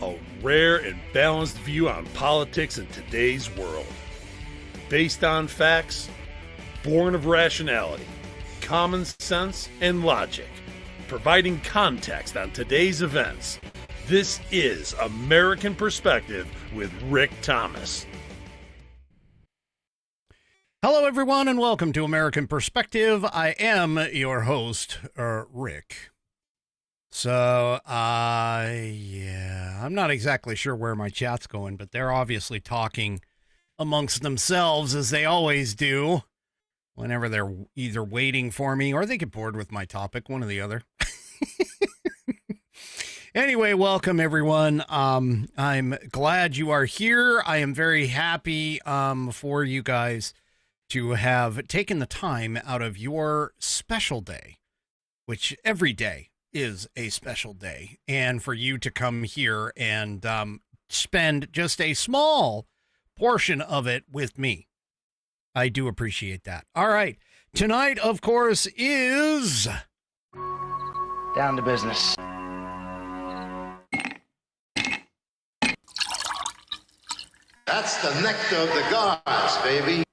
a rare and balanced view on politics in today's world. Based on facts, born of rationality, common sense, and logic, providing context on today's events. This is American Perspective with Rick Thomas. Hello, everyone, and welcome to American Perspective. I am your host, Rick. So, I'm not exactly sure where my chat's going, but they're obviously talking amongst themselves, as they always do, whenever they're either waiting for me or they get bored with my topic, one or the other. Anyway, welcome, everyone. I'm glad you are here. I am very happy for you guys to have taken the time out of your special day, which every day is a special day, and for you to come here and spend just a small portion of it with me. I do appreciate that. All right. Tonight, of course, is down to business. That's the nectar of the gods, baby.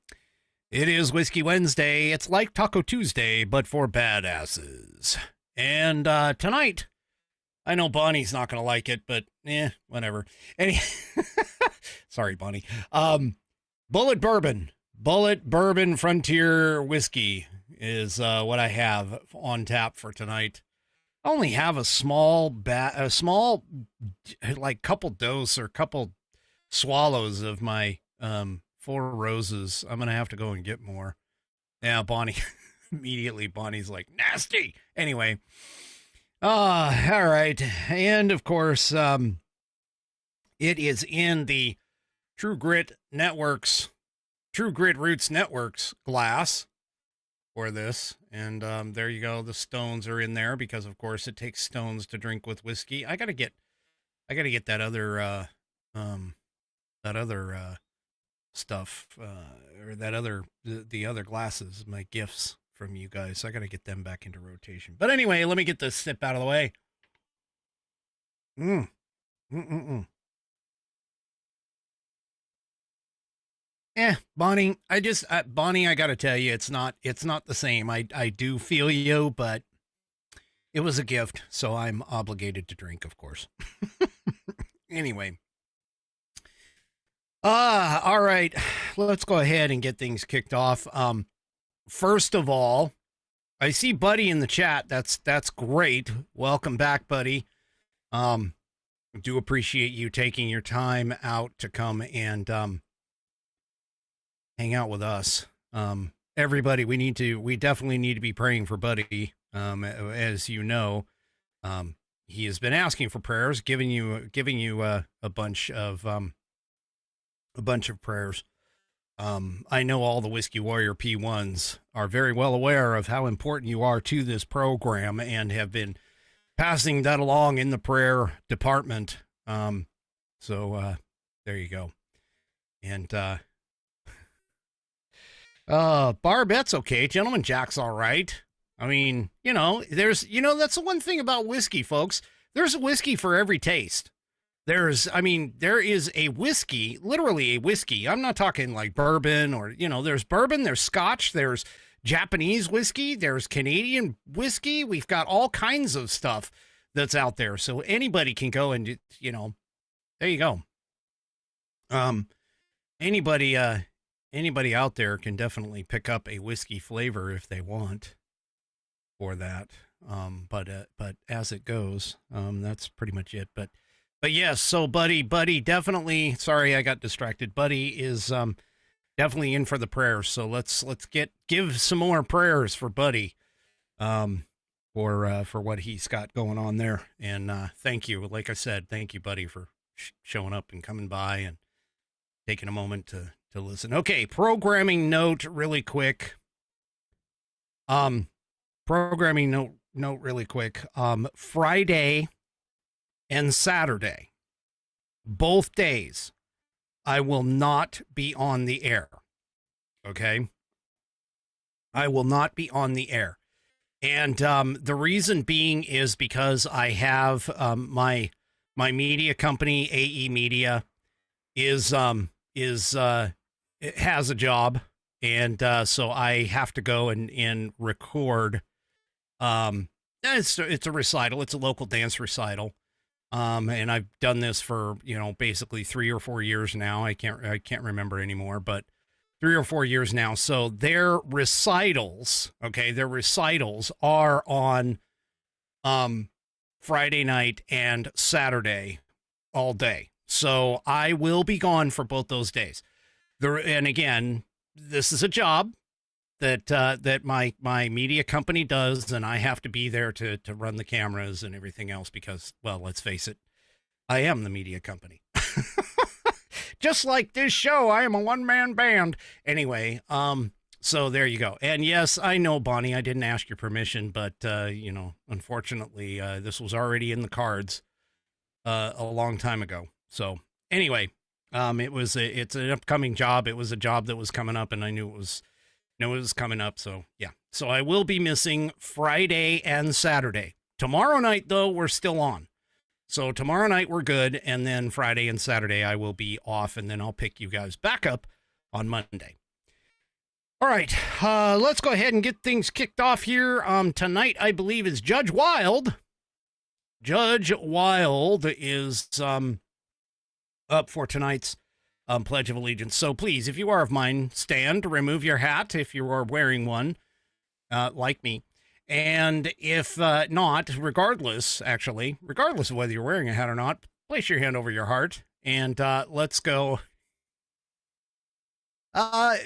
It is Whiskey Wednesday. It's like Taco Tuesday, but for badasses. And tonight, I know Bonnie's not going to like it, but whatever. Sorry, Bonnie. Bullet Bourbon Frontier Whiskey is what I have on tap for tonight. I only have a small like couple dose or couple swallows of my Four Roses. I'm going to have to go and get more. Yeah, Bonnie. Immediately, Bonnie's like, nasty. Anyway. All right. And, of course, it is in the True Grit Roots Networks glass for this. And there you go. The stones are in there because, of course, it takes stones to drink with whiskey. I got to get that other stuff, or that the other glasses, my gifts from you guys. I got to get them back into rotation. But anyway, let me get this sip out of the way. Bonnie, Bonnie, I got to tell you, it's not the same. I do feel you, but it was a gift, so I'm obligated to drink, of course. Anyway. All right, let's go ahead and get things kicked off. First of all, I see Buddy in the chat. That's great. Welcome back, Buddy. I do appreciate you taking your time out to come and hang out with us. Everybody, we definitely need to be praying for Buddy. As you know, he has been asking for prayers, giving you a bunch of prayers. I know all the Whiskey Warrior P1s are very well aware of how important you are to this program and have been passing that along in the prayer department. So there you go. And Barbette's okay. Gentleman Jack's all right. I mean, that's the one thing about whiskey, folks. There's a whiskey for every taste. There is a whiskey, literally a whiskey. I'm not talking like bourbon or, there's bourbon, there's scotch, there's Japanese whiskey, there's Canadian whiskey. We've got all kinds of stuff that's out there. So anybody can go and, there you go. Anybody out there can definitely pick up a whiskey flavor if they want for that. But as it goes, that's pretty much it. But yes, so Buddy, definitely, sorry, I got distracted. Buddy is definitely in for the prayers. So let's give some more prayers for Buddy, for what he's got going on there. And thank you. Like I said, thank you, Buddy, for showing up and coming by and taking a moment to listen. Okay, programming note really quick. Programming note really quick. Friday and Saturday, both days, I will not be on the air. Okay? I will not be on the air. And the reason being is because I have my my media company, AE Media, it has a job, and so I have to go and record. It's a recital. It's a local dance recital. And I've done this for, basically 3 or 4 years now. I can't remember anymore, but 3 or 4 years now. So their recitals are on Friday night and Saturday all day. So I will be gone for both those days. And again, this is a job that my media company does, and I have to be there to run the cameras and everything else because, well, let's face it, I am the media company. Just like this show, I am a one-man band. Anyway, so there you go. And yes, I know, Bonnie, I didn't ask your permission, but, unfortunately, this was already in the cards a long time ago. So anyway, it's an upcoming job. It was a job that was coming up, and I knew it was coming up. So yeah, so I will be missing Friday and Saturday. Tomorrow night, though, we're still on. So tomorrow night we're good, and then Friday and Saturday I will be off, and then I'll pick you guys back up on Monday. All right, let's go ahead and get things kicked off here. Tonight, I believe, is Judge Wild. Judge Wild is up for tonight's Pledge of Allegiance. So please, if you are of mine, stand, remove your hat if you are wearing one, like me. And if not, regardless of whether you're wearing a hat or not, place your hand over your heart and let's go. I'll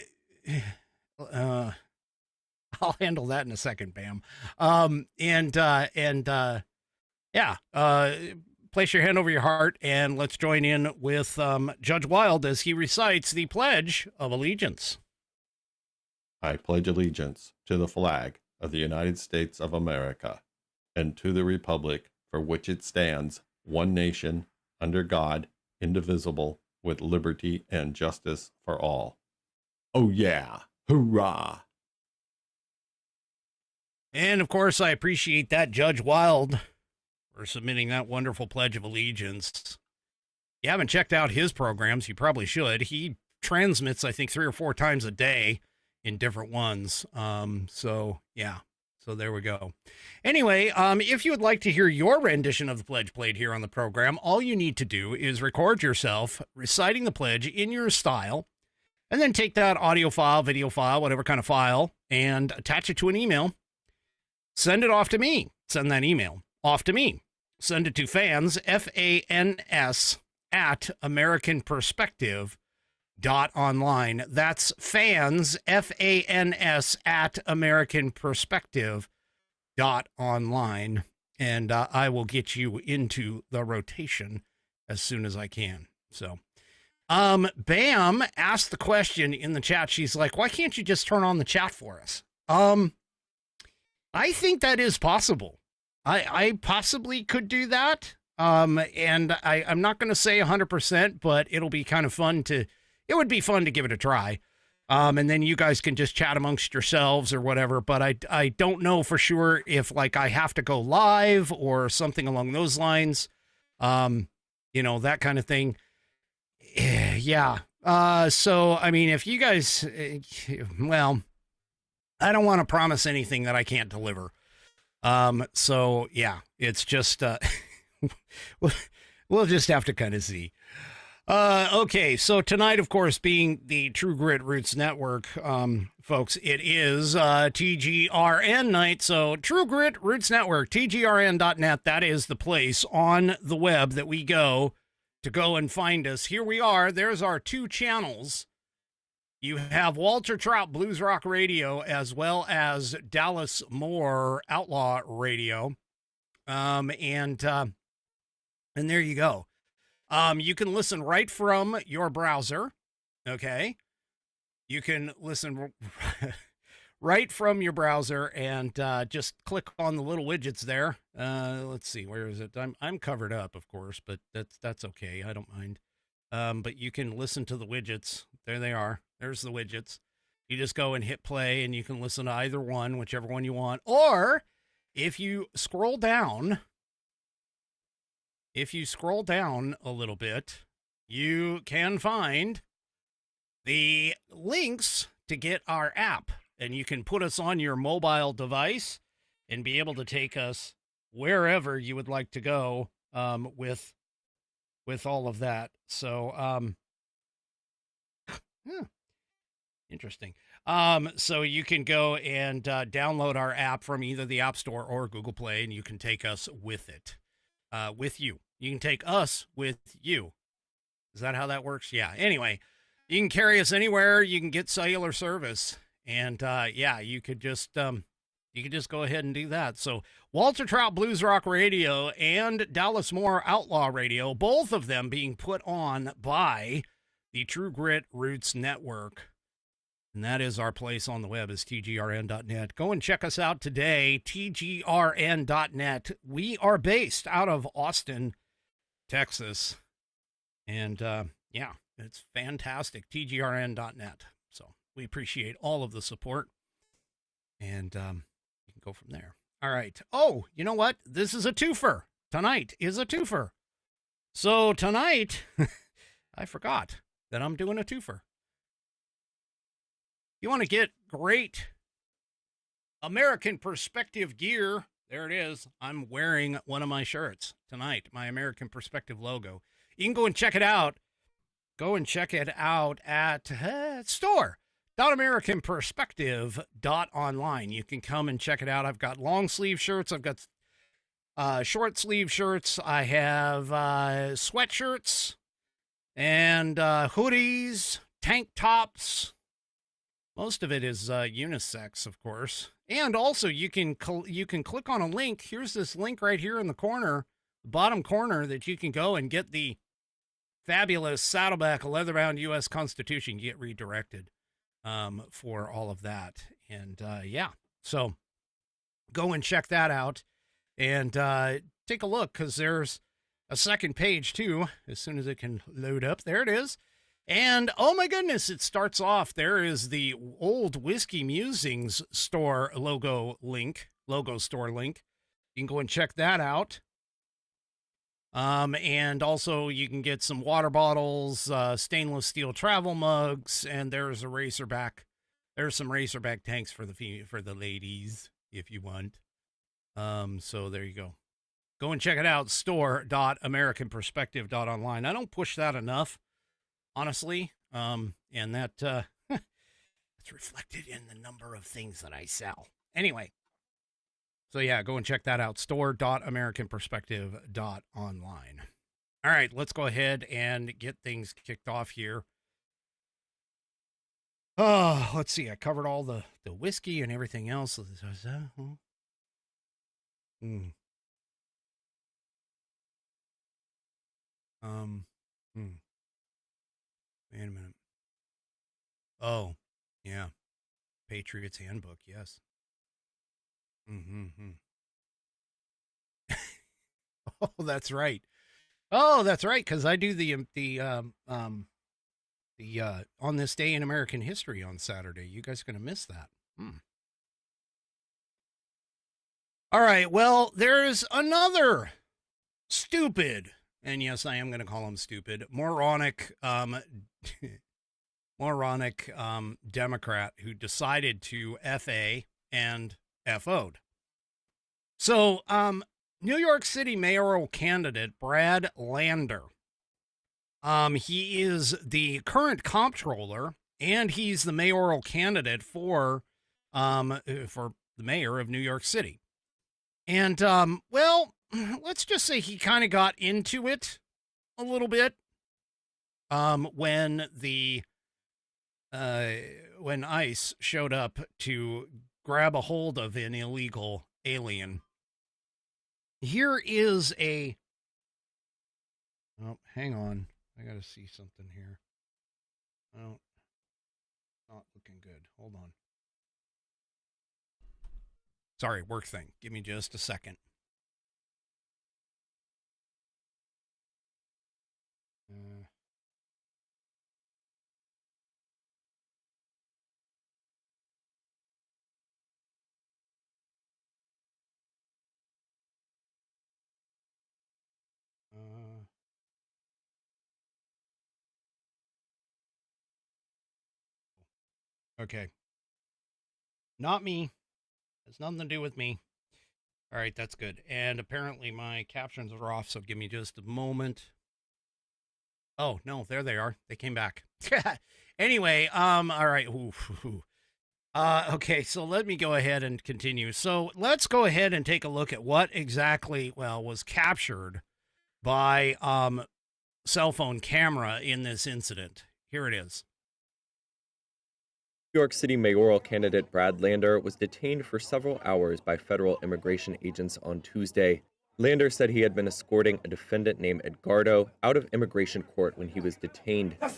handle that in a second, Bam. Place your hand over your heart and let's join in with Judge Wild as he recites the Pledge of Allegiance. I pledge allegiance to the flag of the United States of America and to the republic for which it stands, one nation, under God, indivisible, with liberty and justice for all. Oh yeah, hurrah! And of course, I appreciate that, Judge Wild, for submitting that wonderful Pledge of Allegiance. If you haven't checked out his programs, you probably should. He transmits, I think, 3 or 4 times a day in different ones. So there we go. Anyway, if you would like to hear your rendition of the pledge played here on the program, all you need to do is record yourself reciting the pledge in your style, and then take that audio file, video file, whatever kind of file, and attach it to an email. Send it off to me. Send that email off to me. Send it to fans, FANS, at AmericanPerspective.online. That's fans, FANS, at AmericanPerspective.online. And I will get you into the rotation as soon as I can. So, Bam asked the question in the chat. She's like, why can't you just turn on the chat for us? I think that is possible. I possibly could do that. And I'm not going to say 100%, but it'll be kind of fun it would be fun to give it a try. And then you guys can just chat amongst yourselves or whatever. But I don't know for sure if like I have to go live or something along those lines. That kind of thing. Yeah. So, I mean, if you guys, well, I don't want to promise anything that I can't deliver. So yeah, it's just, we'll just have to kind of see. Okay. So tonight, of course, being the True Grit Roots Network, folks, it is, TGRN night. So True Grit Roots Network, TGRN.net. That is the place on the web that we go and find us. Here we are. There's our 2 channels. You have Walter Trout Blues Rock Radio as well as Dallas Moore Outlaw Radio. And there you go. You can listen right from your browser. Okay. You can listen right from your browser and just click on the little widgets there. Let's see, where is it? I'm covered up, of course, but that's okay. I don't mind. But you can listen to the widgets. There they are. There's the widgets. You just go and hit play and you can listen to either one, whichever one you want. Or if you scroll down if you scroll down a little bit, you can find the links to get our app, and you can put us on your mobile device and be able to take us wherever you would like to go with all of that. So, interesting. So you can go and download our app from either the App Store or Google Play, and you can take us with it, with you. You can take us with you. Is that how that works? Yeah. Anyway, you can carry us anywhere. You can get cellular service, and yeah, you could just go ahead and do that. So Walter Trout Blues Rock Radio and Dallas Moore Outlaw Radio, both of them being put on by the True Grit Roots Network. And that is our place on the web, is tgrn.net. Go and check us out today, tgrn.net. We are based out of Austin, Texas. And yeah, it's fantastic, tgrn.net. So we appreciate all of the support. And you can go from there. All right. Oh, you know what? This is a twofer. Tonight is a twofer. So tonight, I forgot that I'm doing a twofer. You want to get great American Perspective gear? There it is. I'm wearing one of my shirts tonight, my American Perspective logo. You can go and check it out. Go and check it out at store.americanperspective.online. You can come and check it out. I've got long sleeve shirts. I've got short sleeve shirts. I have sweatshirts and hoodies, tank tops. Most of it is unisex, of course. And also, you can click on a link. Here's this link right here in the corner, the bottom corner, that you can go and get the fabulous Saddleback leather-bound U.S. Constitution. You get redirected for all of that. And, yeah, so go and check that out and take a look, because there's a second page, too, as soon as it can load up. There it is. And, oh my goodness, it starts off. There is the Old Whiskey Musings store logo store link. You can go and check that out. And also you can get some water bottles, stainless steel travel mugs, and there's a Racerback. There's some Racerback tanks for the ladies, if you want. So there you go. Go and check it out, store.americanperspective.online. I don't push that enough, honestly, and that it's reflected in the number of things that I sell. Anyway, so yeah, go and check that out, store.americanperspective.online. All right, let's go ahead and get things kicked off here. Oh, let's see. I covered all the whiskey and everything else. Wait a minute. Oh, yeah. Patriots Handbook, yes. Oh, that's right. Oh, that's right, because I do the on this day in American history on Saturday. You guys are going to miss that. All right, well, there's another stupid, and yes, I am going to call him stupid, moronic Democrat who decided to FA and FO'd. So, New York City mayoral candidate Brad Lander. He is the current comptroller, and he's the mayoral candidate for the mayor of New York City. And, well, let's just say he kind of got into it a little bit when ICE showed up to grab a hold of an illegal alien. Here is a... Oh, hang on. I got to see something here. Oh, not looking good. Hold on. Sorry, work thing. Give me just a second. Okay. Not me. Has nothing to do with me. All right, that's good. And apparently my captions are off, so give me just a moment. Oh, no, there they are. They came back. Anyway, all right. Okay, so let me go ahead and continue. So let's go ahead and take a look at what exactly, was captured by cell phone camera in this incident. Here it is. New York City mayoral candidate Brad Lander was detained for several hours by federal immigration agents on Tuesday. Lander said he had been escorting a defendant named Edgardo out of immigration court when he was detained. A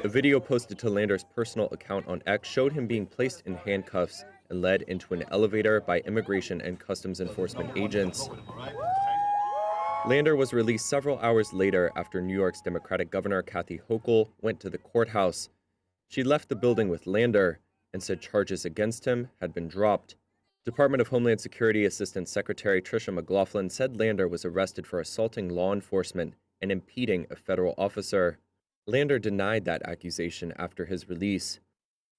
video posted to Lander's personal account on X showed him being placed in handcuffs and led into an elevator by immigration and customs enforcement agents. Lander was released several hours later after New York's Democratic Governor Kathy Hochul went to the courthouse. She left the building with Lander and said charges against him had been dropped. Department of Homeland Security Assistant Secretary Tricia McLaughlin said Lander was arrested for assaulting law enforcement and impeding a federal officer. Lander denied that accusation after his release.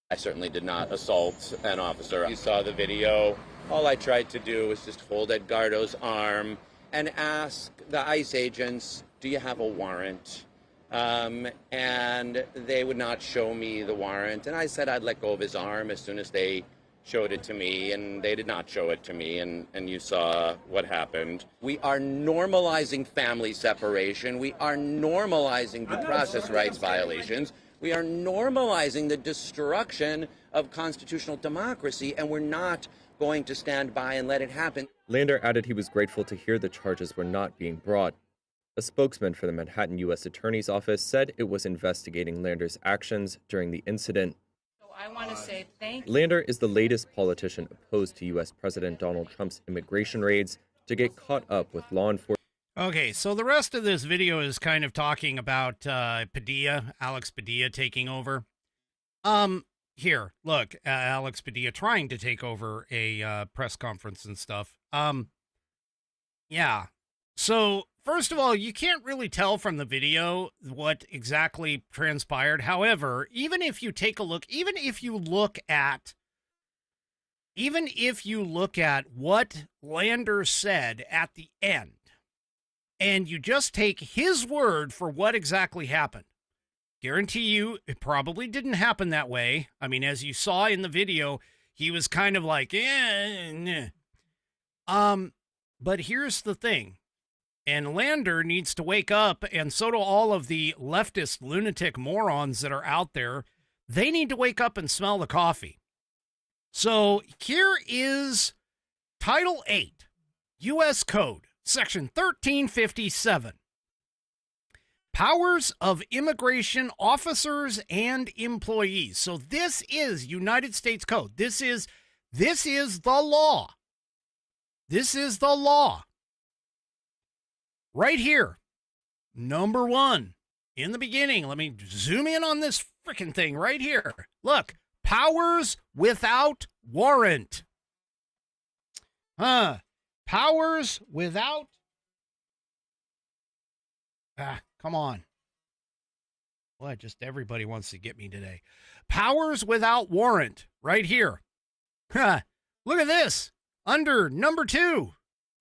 I certainly did not assault an officer. You saw the video. All I tried to do was just hold Edgardo's arm and ask the ICE agents, do you have a warrant? And they would not show me the warrant. And I said I'd let go of his arm as soon as they showed it to me, and they did not show it to me, and you saw what happened. We are normalizing family separation. We are normalizing due process rights violations. We are normalizing the destruction of constitutional democracy, and we're not going to stand by and let it happen. Lander added he was grateful to hear the charges were not being brought. A spokesman for the Manhattan U.S. Attorney's Office said it was investigating Lander's actions during the incident. I want to say thank you. Lander is the latest politician opposed to U.S. President Donald Trump's immigration raids to get caught up with law enforcement. Okay, so the rest of this video is kind of talking about Alex Padilla taking over. Here, look, Alex Padilla trying to take over a press conference and stuff. Yeah. So, first of all, you can't really tell from the video what exactly transpired. However, even if you take a look, even if you look at what Lander said at the end, and you just take his word for what exactly happened, guarantee you it probably didn't happen that way. I mean, as you saw in the video, he was kind of like, but here's the thing. And Lander needs to wake up, and so do all of the leftist lunatic morons that are out there. They need to wake up and smell the coffee. So here is Title 8, U.S. Code, Section 1357. Powers of immigration officers and employees. So this is United States Code. This is the law. This is the law. Right here. Number 1. In the beginning, let me zoom in on this freaking thing right here. Look, powers without warrant. Powers without. Come on. What? Just everybody wants to get me today. Powers without warrant. Right here. Look at this. Under number 2.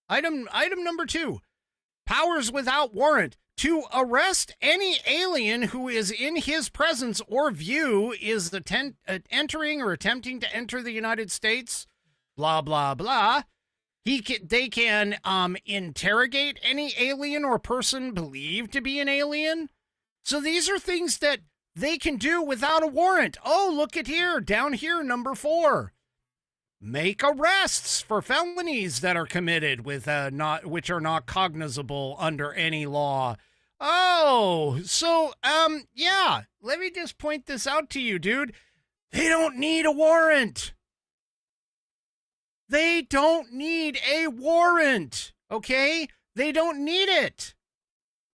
Item number 2. Powers without warrant to arrest any alien who is in his presence or view is entering or attempting to enter the United States. Blah, blah, blah. They can interrogate any alien or person believed to be an alien. So these are things that they can do without a warrant. Oh, look at here, down here, number 4. Make arrests for felonies that are committed with which are not cognizable under any law. Oh, so yeah. Let me just point this out to you, dude. They don't need a warrant. They don't need a warrant, okay? They don't need it.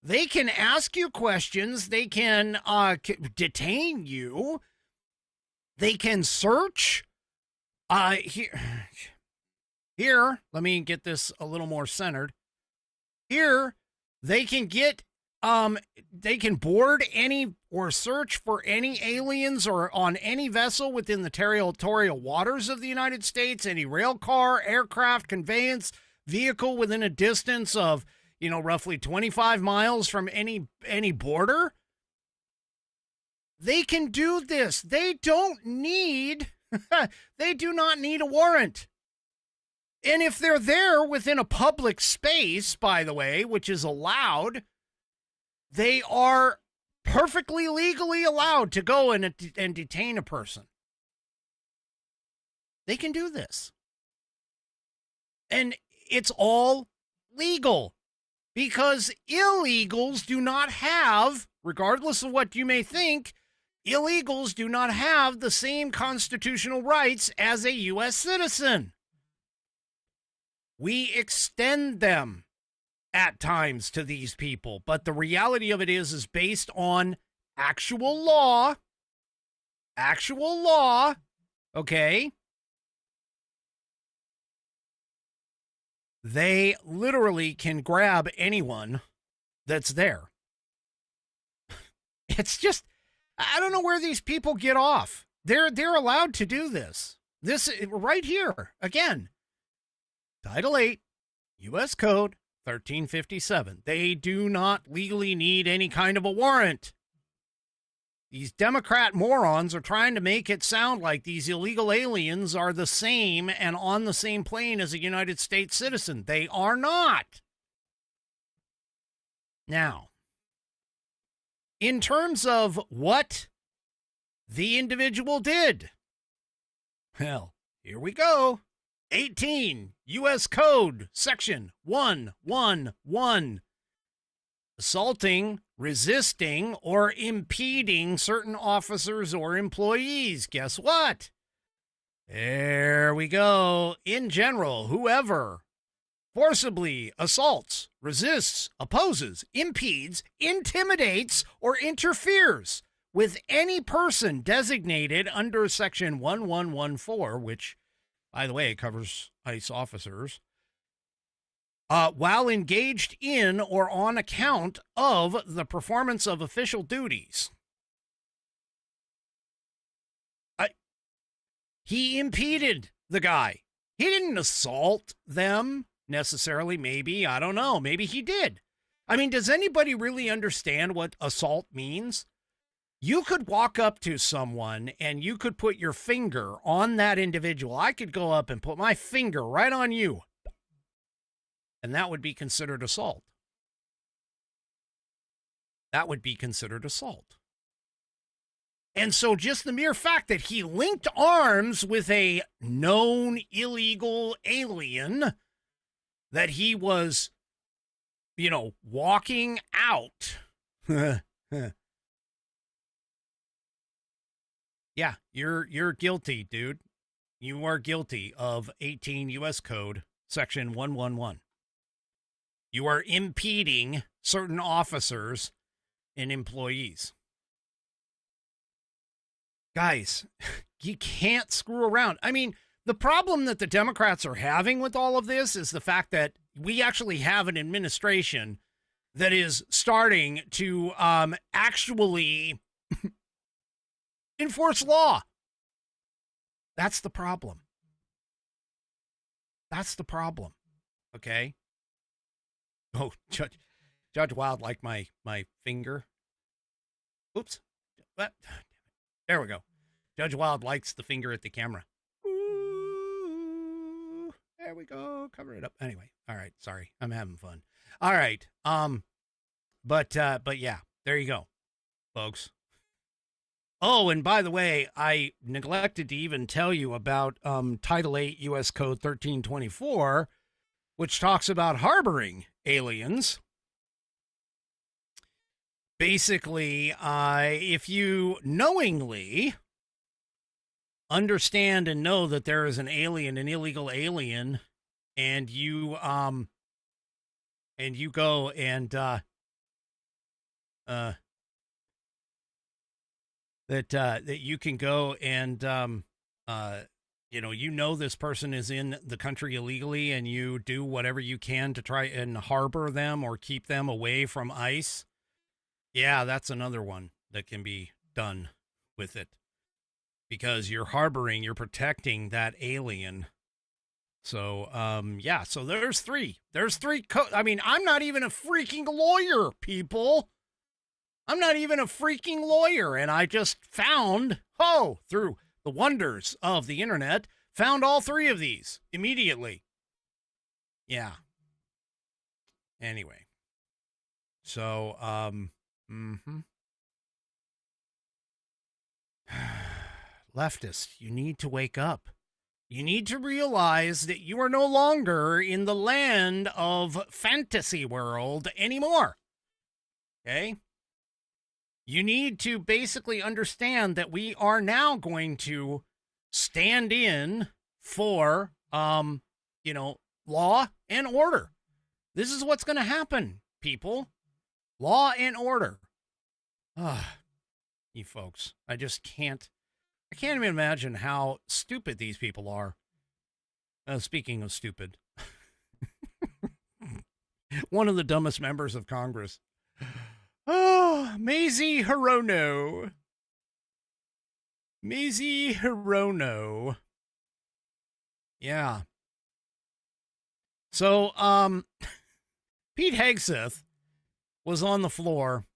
They can ask you questions. They can detain you. They can search. Here, let me get this a little more centered. Here, they can get, they can board any or search for any aliens or on any vessel within the territorial waters of the United States, any rail car, aircraft, conveyance, vehicle within a distance of, roughly 25 miles from any border, they can do this. They don't need, they do not need a warrant. And if they're there within a public space, by the way, which is allowed, they are perfectly legally allowed to go and detain a person. They can do this. And it's all legal because illegals do not have, regardless of what you may think, illegals do not have the same constitutional rights as a U.S. citizen. We extend them at times to these people, but the reality of it is based on actual law, okay? They literally can grab anyone that's there. It's just, I don't know where these people get off. They're allowed to do this. This right here, again, Title 8, U.S. Code 1357. They do not legally need any kind of a warrant. These Democrat morons are trying to make it sound like these illegal aliens are the same and on the same plane as a United States citizen. They are not. Now, in terms of what the individual did, well, here we go. 18 U.S. Code Section 111. Assaulting, resisting, or impeding certain officers or employees. Guess what? There we go. In general, whoever forcibly assaults, resists, opposes, impedes, intimidates, or interferes with any person designated under Section 1114, which, by the way, it covers ICE officers, while engaged in or on account of the performance of official duties. He impeded the guy. He didn't assault them necessarily, maybe. I don't know. Maybe he did. I mean, does anybody really understand what assault means? You could walk up to someone and you could put your finger on that individual. I could go up and put my finger right on you, and that would be considered assault. That would be considered assault. And so just the mere fact that he linked arms with a known illegal alien that he was, walking out. Yeah, you're guilty, dude. You are guilty of 18 U.S. Code Section 111. You are impeding certain officers and employees. Guys, you can't screw around. I mean, the problem that the Democrats are having with all of this is the fact that we actually have an administration that is starting to actually enforce law. That's the problem. That's the problem. Okay? Oh, Judge Wild liked my finger. Oops. There we go. Judge Wild likes the finger at the camera. Ooh, there we go. Cover it up. Anyway. All right. Sorry. I'm having fun. All right. But yeah, there you go, folks. Oh, and by the way, I neglected to even tell you about Title 8 U.S. Code 1324, which talks about harboring aliens. Basically, if you knowingly understand and know that there is an alien, an illegal alien, and you go and that you can go and this person is in the country illegally, and you do whatever you can to try and harbor them or keep them away from ICE. Yeah, that's another one. that can be done with it, because you're protecting that alien. So, yeah, so there's three. I mean, I'm not even a freaking lawyer, people. I'm not even a freaking lawyer. And I just found, through the wonders of the internet, found all three of these immediately. Yeah. Anyway. So, leftists, you need to wake up. You need to realize that you are no longer in the land of fantasy world anymore. Okay? You need to basically understand that we are now going to stand in for, law and order. This is what's going to happen, people. Law and order. You folks, I can't even imagine how stupid these people are. Speaking of stupid, one of the dumbest members of Congress. Mazie Hirono. Yeah. So, Pete Hegseth was on the floor,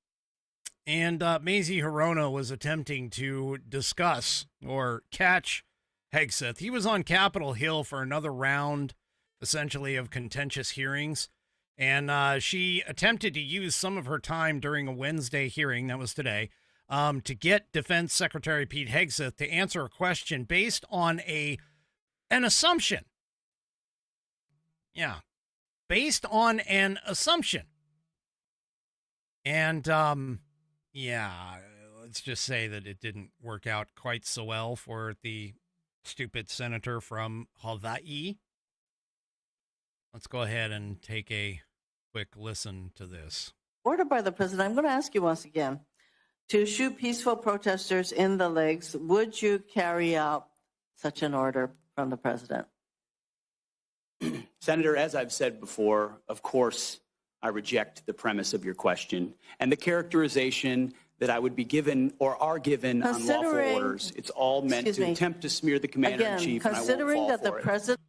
and Mazie Hirono was attempting to discuss or catch Hegseth. He was on Capitol Hill for another round, essentially, of contentious hearings. And she attempted to use some of her time during a Wednesday hearing, that was today, to get Defense Secretary Pete Hegseth to answer a question based on an assumption. Yeah, based on an assumption. And, let's just say that it didn't work out quite so well for the stupid senator from Hawaii. Let's go ahead and take a quick listen to this. Ordered by the president, I'm going to ask you once again, to shoot peaceful protesters in the legs, would you carry out such an order from the president? Senator, as I've said before, of course, I reject the premise of your question and the characterization that I would be given or are given unlawful orders. It's all meant to attempt to smear the commander-in-chief, and I won't fall that the for it. president...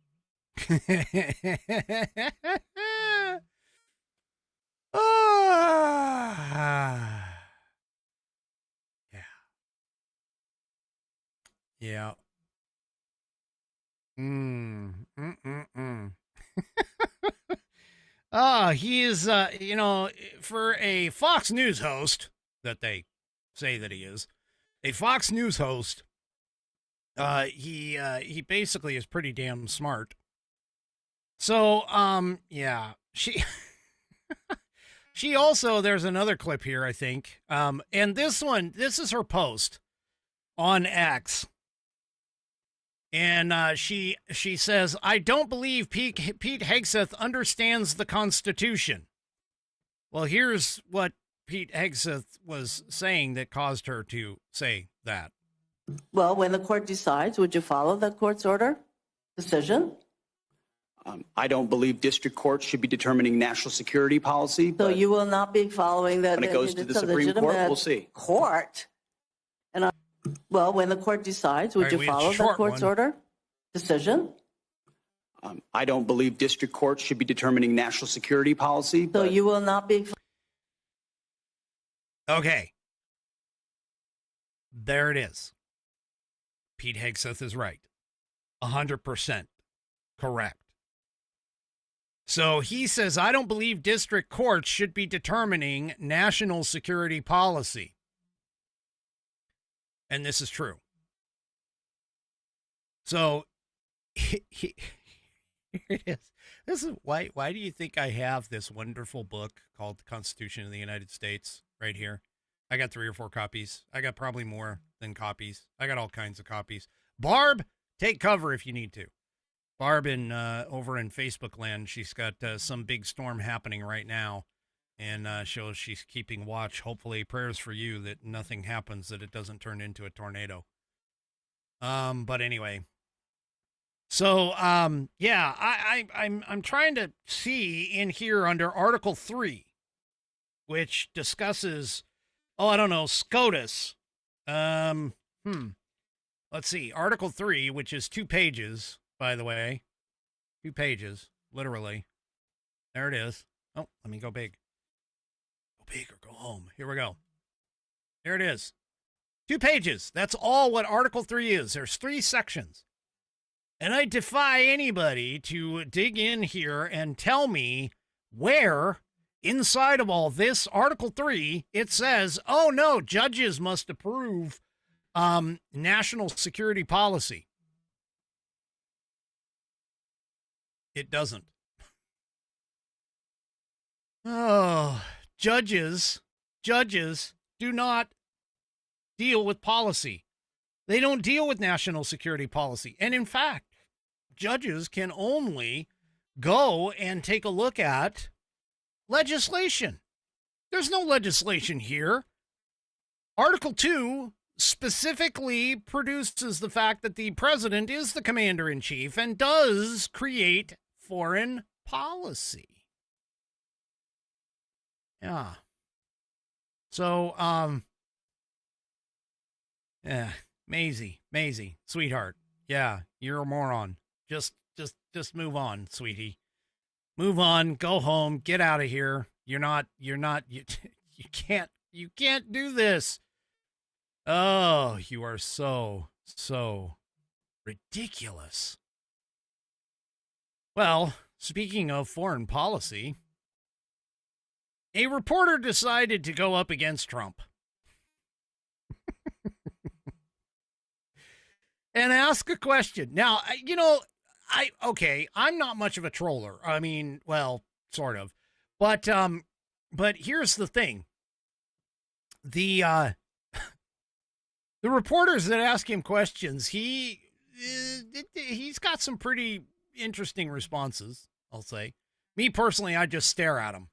Yeah. He is, for a Fox News host that they say that he is, a Fox News host, he basically is pretty damn smart. So, she, she also, there's another clip here, I think. And this is her post on X. And she says, I don't believe Pete Hegseth understands the Constitution. Well, here's what Pete Hegseth was saying that caused her to say that. Well, when the court decides, would you follow the court's order, decision? I don't believe district courts should be determining national security policy. So you will not be following that. When it goes to the Supreme Court, we'll see. Court. And well, when the court decides, would you follow the court's order, decision? I don't believe district courts should be determining national security policy. So you will not be. Okay. There it is. Pete Hegseth is right. 100% correct. So he says, I don't believe district courts should be determining national security policy. And this is true. So here it is. This is why do you think I have this wonderful book called The Constitution of the United States right here? I got 3 or 4 copies. I got probably more than copies. I got all kinds of copies. Barb, take cover if you need to. Barb over in Facebook land, she's got some big storm happening right now. And she's keeping watch. Hopefully, prayers for you that nothing happens, that it doesn't turn into a tornado. But anyway, so I'm trying to see in here under Article 3, which discusses I don't know, SCOTUS. Let's see, Article 3, which is 2 pages, by the way. 2 pages, literally. There it is. Oh, let me go big. Go big or go home. Here we go. There it is. 2 pages. That's all what Article 3 is. There's 3 sections. And I defy anybody to dig in here and tell me where inside of all this Article 3 it says, oh no, judges must approve national security policy. It doesn't. Oh, judges do not deal with policy. They don't deal with national security policy. And in fact, judges can only go and take a look at legislation. There's no legislation here. Article 2 specifically produces the fact that the president is the commander-in-chief and does create foreign policy. Yeah. So, yeah, Maisie, sweetheart. Yeah, you're a moron. Just move on, sweetie. Move on, go home, get out of here. You can't do this. Oh, you are so ridiculous. Well, speaking of foreign policy, a reporter decided to go up against Trump and ask a question. Now, I'm not much of a troller. I mean, well, sort of. But here's the thing. The reporters that ask him questions, he's got some pretty interesting responses, I'll say. Me personally, I just stare at him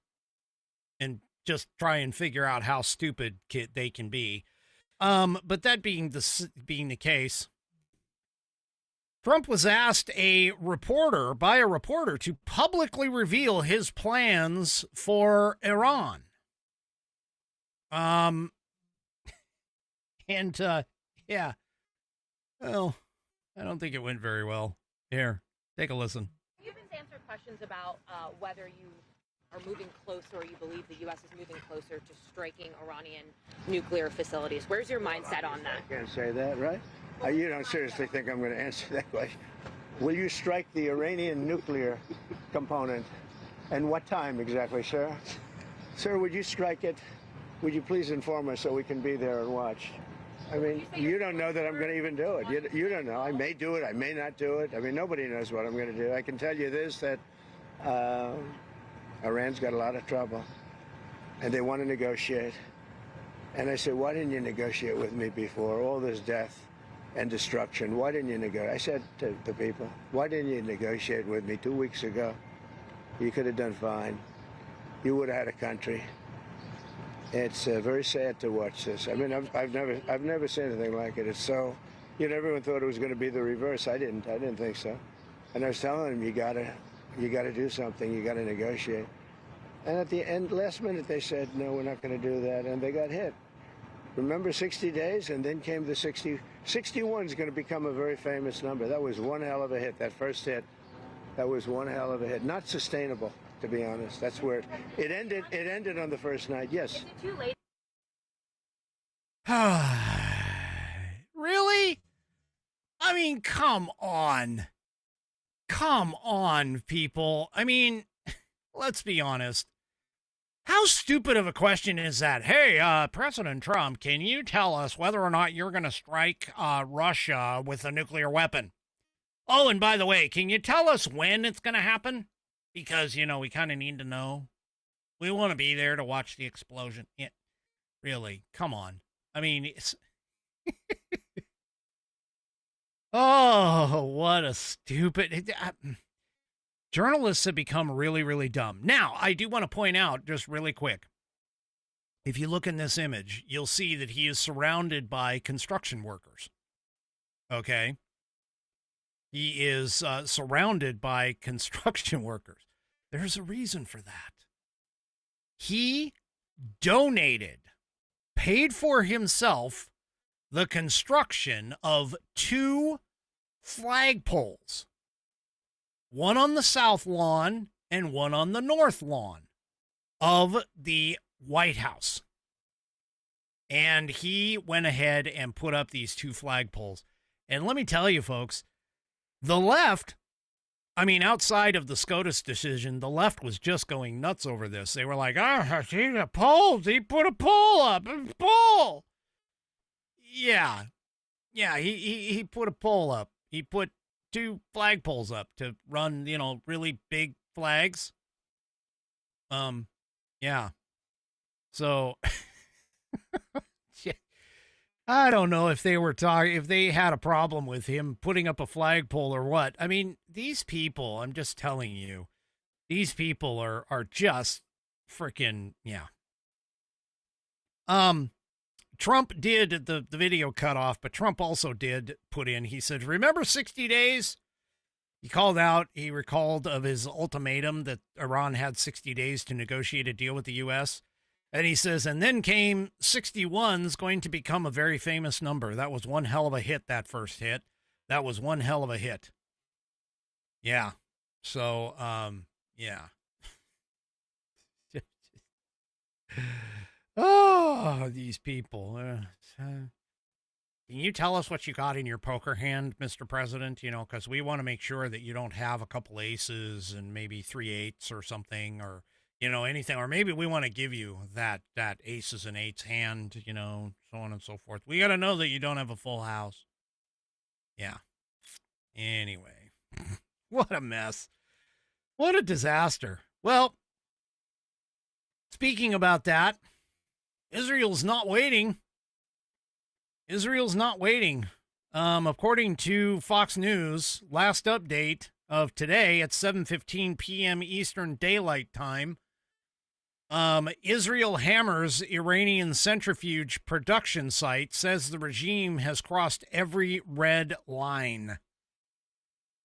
and just try and figure out how stupid they can be. But that being the case, Trump was asked by a reporter to publicly reveal his plans for Iran. Yeah. Well, I don't think it went very well. Here, take a listen. You've been answered questions about whether you are moving closer, or you believe the U.S. is moving closer to striking Iranian nuclear facilities. Where's your mindset on that? I can't say that, right? You don't seriously think I'm going to answer that question? Will you strike the Iranian nuclear component? And what time exactly, sir? Sir, would you strike it? Would you please inform us so we can be there and watch? I mean, you don't know that I'm going to even do it. You don't know. I may do it. I may not do it. I mean, nobody knows what I'm going to do. I can tell you this, that Iran's got a lot of trouble, and they want to negotiate. And I said, why didn't you negotiate with me before? All this death and destruction. Why didn't you negotiate? I said to the people, why didn't you negotiate with me 2 weeks ago? You could have done fine. You would have had a country. It's very sad to watch this. I mean, I've never seen anything like it. It's so, everyone thought it was going to be the reverse. I didn't think so. And I was telling them, you gotta do something. You gotta negotiate. And at the end, last minute, they said, no, we're not going to do that, and they got hit. Remember 60 days, and then came the 60. 61 is going to become a very famous number. That was one hell of a hit. That first hit, that was one hell of a hit. Not sustainable, to be honest. That's where it ended. It ended on the first night. Yes. Is it too late? Really? I mean, come on. Come on, people. I mean, let's be honest. How stupid of a question is that? Hey, President Trump, can you tell us whether or not you're going to strike Russia with a nuclear weapon? Oh, and by the way, can you tell us when it's going to happen? Because, we kind of need to know. We want to be there to watch the explosion. Yeah, really, come on. I mean, it's... Oh, what a stupid... Journalists have become really, really dumb. Now, I do want to point out, just really quick, if you look in this image, you'll see that he is surrounded by construction workers. Okay? He is surrounded by construction workers. There's a reason for that. He donated paid for himself the construction of 2 flagpoles, one on the south lawn and one on the north lawn of the White House. And he went ahead and put up these 2 flagpoles. And let me tell you, folks, the left, I mean, outside of the SCOTUS decision, the left was just going nuts over this. They were like, see the poles. He put a pole up. A pole. Yeah. Yeah, he put a pole up. He put 2 flagpoles up to run, really big flags. Yeah. So I don't know if they had a problem with him putting up a flagpole or what. I mean, these people, I'm just telling you, these people are just freaking, yeah. Trump did the video cut off, but Trump also did put in, he said, remember 60 days? He recalled of his ultimatum that Iran had 60 days to negotiate a deal with the U.S., and he says, and then came 61's going to become a very famous number. That was one hell of a hit, that first hit. That was one hell of a hit. Yeah. So, yeah. Oh, these people. Can you tell us what you got in your poker hand, Mr. President? Because we want to make sure that you don't have a couple aces and maybe 3 8s or something, or anything, or maybe we want to give you that aces and 8s hand, so on and so forth. We got to know that you don't have a full house. Yeah. Anyway, what a mess. What a disaster. Well, speaking about that, Israel's not waiting. Israel's not waiting. According to Fox News, last update of today at 7:15 p.m. Eastern Daylight Time, Israel hammers Iranian centrifuge production site, says the regime has crossed every red line.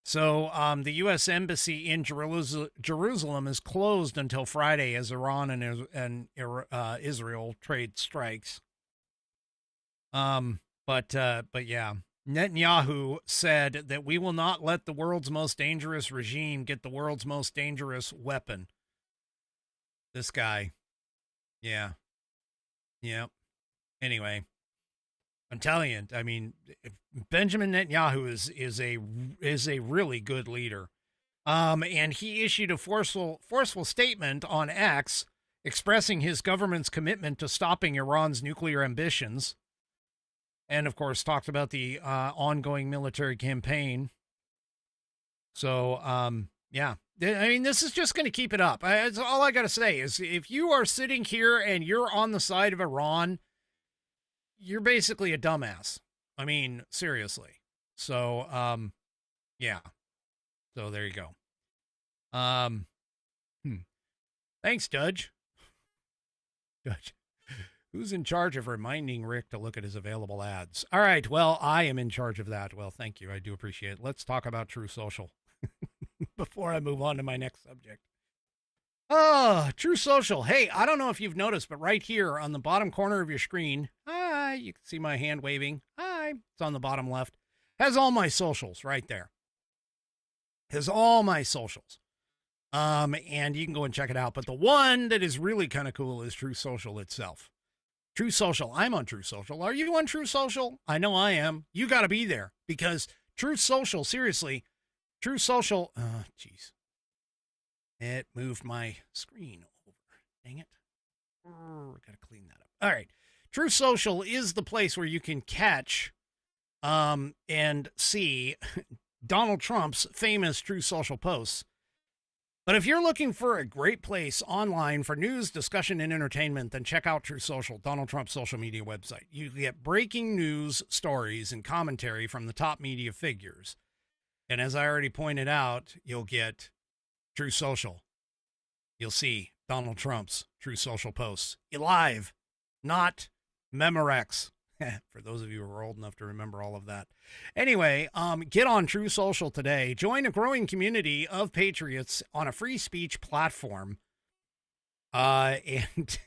So the U.S. Embassy in Jerusalem is closed until Friday as Iran and Israel trade strikes. But yeah, Netanyahu said that we will not let the world's most dangerous regime get the world's most dangerous weapon. This guy. Yeah. Yep. Anyway, I'm telling you, I mean, Benjamin Netanyahu is a really good leader. And he issued a forceful statement on X expressing his government's commitment to stopping Iran's nuclear ambitions. And, of course, talked about the ongoing military campaign. So, yeah. I mean, this is just going to keep it up. That's all I got to say is if you are sitting here and you're on the side of Iran, you're basically a dumbass. I mean, seriously. So, yeah. So there you go. Thanks, Judge. Judge. Who's in charge of reminding Rick to look at his available ads? All right. Well, I am in charge of that. Well, thank you. I do appreciate it. Let's talk about True Social before I move on to my next subject. Oh, True Social. Hey, I don't know if you've noticed, but right here on the bottom corner of your screen, hi, you can see my hand waving. Hi, it's on the bottom left. Has all my socials right there. Has all my socials. And you can go and check it out. But the one that is really kind of cool is True Social itself. True Social. I'm on True Social. Are you on True Social? I know I am. You got to be there because True Social, seriously, True Social. Oh, jeez. It moved my screen over. Dang it. Got to clean that up. All right. True Social is the place where you can catch and see Donald Trump's famous True Social posts. But if you're looking for a great place online for news, discussion, and entertainment, then check out True Social, Donald Trump's social media website. You get breaking news, stories, and commentary from the top media figures. And as I already pointed out, you'll get True Social. You'll see Donald Trump's True Social posts live, not Memorex. For those of you who are old enough to remember all of that. Anyway, get on True Social today. Join a growing community of patriots on a free speech platform. And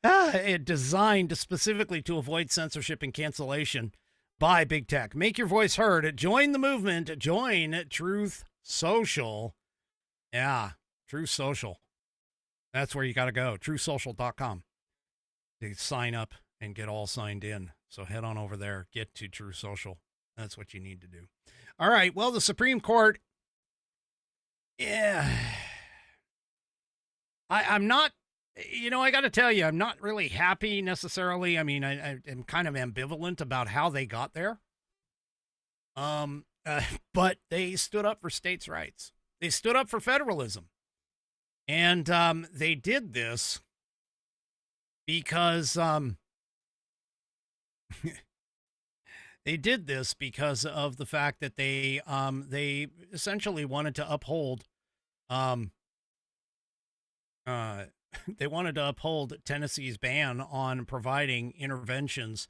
designed specifically to avoid censorship and cancellation by big tech. Make your voice heard. Join the movement. Join Truth Social. Yeah, Truth Social. That's where you got to go. TruthSocial.com. To sign up and get all signed in. So head on over there. Get to Truth Social. That's what you need to do. All right. Well, the Supreme Court. Yeah. I'm not, I got to tell you, I'm not really happy necessarily. I mean, I am kind of ambivalent about how they got there. But they stood up for states' rights. They stood up for federalism. And they did this because they did this because of the fact that they essentially wanted to uphold they wanted to uphold Tennessee's ban on providing interventions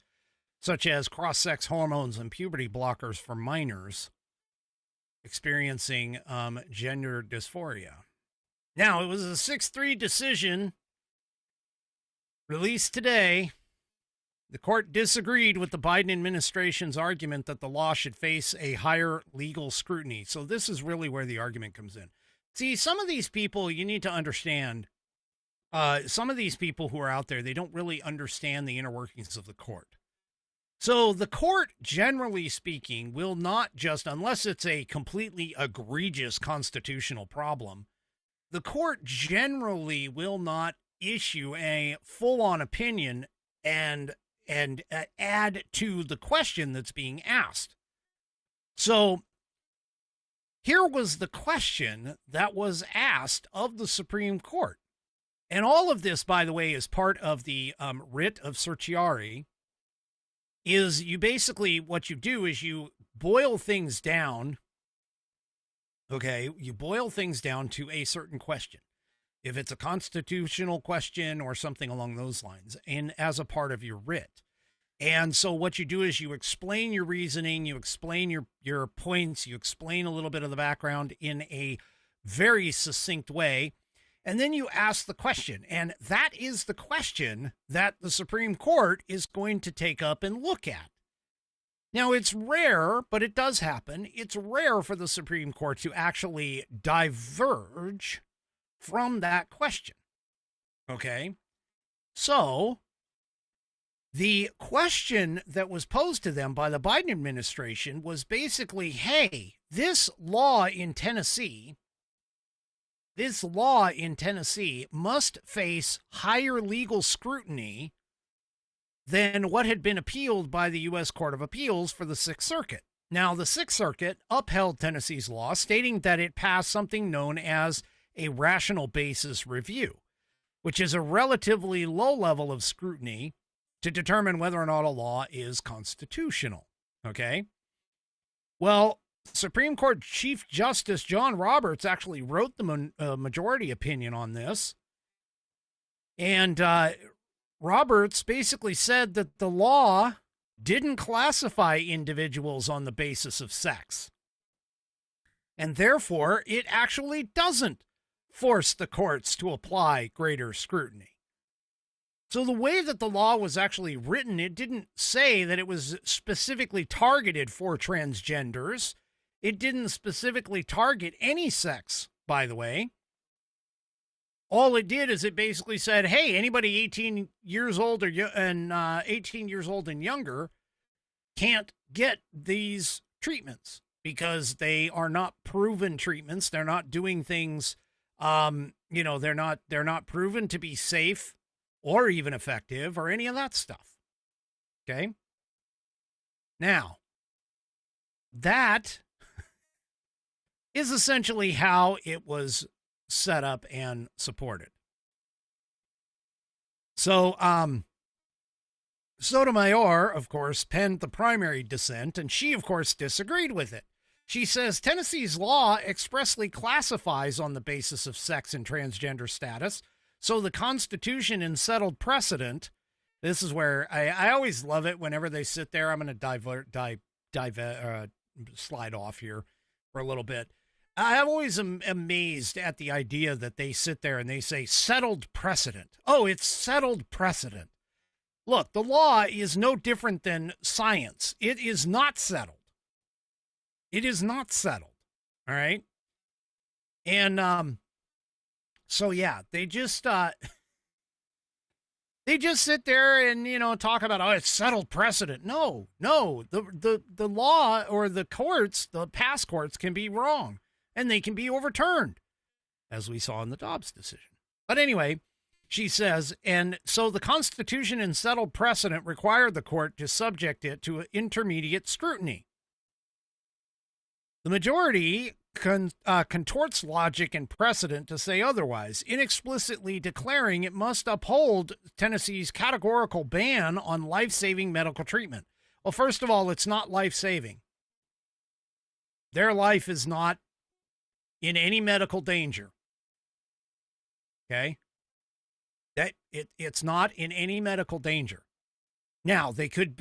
such as cross-sex hormones and puberty blockers for minors experiencing gender dysphoria. Now, it was a 6-3 decision released today. The court disagreed with the Biden administration's argument that the law should face a higher legal scrutiny. So this is really where the argument comes in. See, some of these people, you need to understand, some of these people who are out there, they don't really understand the inner workings of the court. So the court, generally speaking, will not just, unless it's a completely egregious constitutional problem, the court generally will not issue a full-on opinion and add to the question that's being asked. So here was the question that was asked of the Supreme Court. And all of this, by the way, is part of the writ of certiorari. Is you basically, what you do is you boil things down. Okay, you boil things down to a certain question. If it's a constitutional question or something along those lines, and as a part of your writ. And so what you do is you explain your reasoning, you explain your points, you explain a little bit of the background in a very succinct way, and then you ask the question. And that is the question that the Supreme Court is going to take up and look at. Now, it's rare, but it does happen. It's rare for the Supreme Court to actually diverge from that question. Okay? So the question that was posed to them by the Biden administration was basically, hey, this law in Tennessee must face higher legal scrutiny than what had been appealed by the U.S. Court of Appeals for the Sixth Circuit. Now, the Sixth Circuit upheld Tennessee's law, stating that it passed something known as a rational basis review, which is a relatively low level of scrutiny to determine whether or not a law is constitutional. Okay? Well, Supreme Court Chief Justice John Roberts actually wrote the majority opinion on this. And Roberts basically said that the law didn't classify individuals on the basis of sex. And therefore, it actually doesn't force the courts to apply greater scrutiny. So the way that the law was actually written, it didn't say that it was specifically targeted for transgenders. It didn't specifically target any sex, by the way. All it did is it basically said, hey, anybody 18 years old and 18 years old and younger can't get these treatments because they are not proven treatments. They're not doing things, they're not proven to be safe or even effective or any of that stuff. Okay? Now, that is essentially how it was set up and supported. So, Sotomayor, of course, penned the primary dissent, and she, of course, disagreed with it. She says Tennessee's law expressly classifies on the basis of sex and transgender status, so the Constitution and settled precedent. This is where I always love it whenever they sit there. I'm going to slide off here for a little bit. I'm always amazed at the idea that they sit there and they say settled precedent. Oh, it's settled precedent. Look, the law is no different than science. It is not settled. It is not settled. All right. And so yeah, they just sit there and, you know, talk about, oh, it's settled precedent. No, the law or the courts, the past courts can be wrong and they can be overturned, as we saw in the Dobbs decision. But anyway, she says, and so the Constitution and settled precedent require the court to subject it to intermediate scrutiny. The majority contorts logic and precedent to say otherwise, inexplicitly declaring it must uphold Tennessee's categorical ban on life-saving medical treatment. Well, first of all, it's not life-saving. Their life is not in any medical danger. Okay? It's not in any medical danger. Now, they could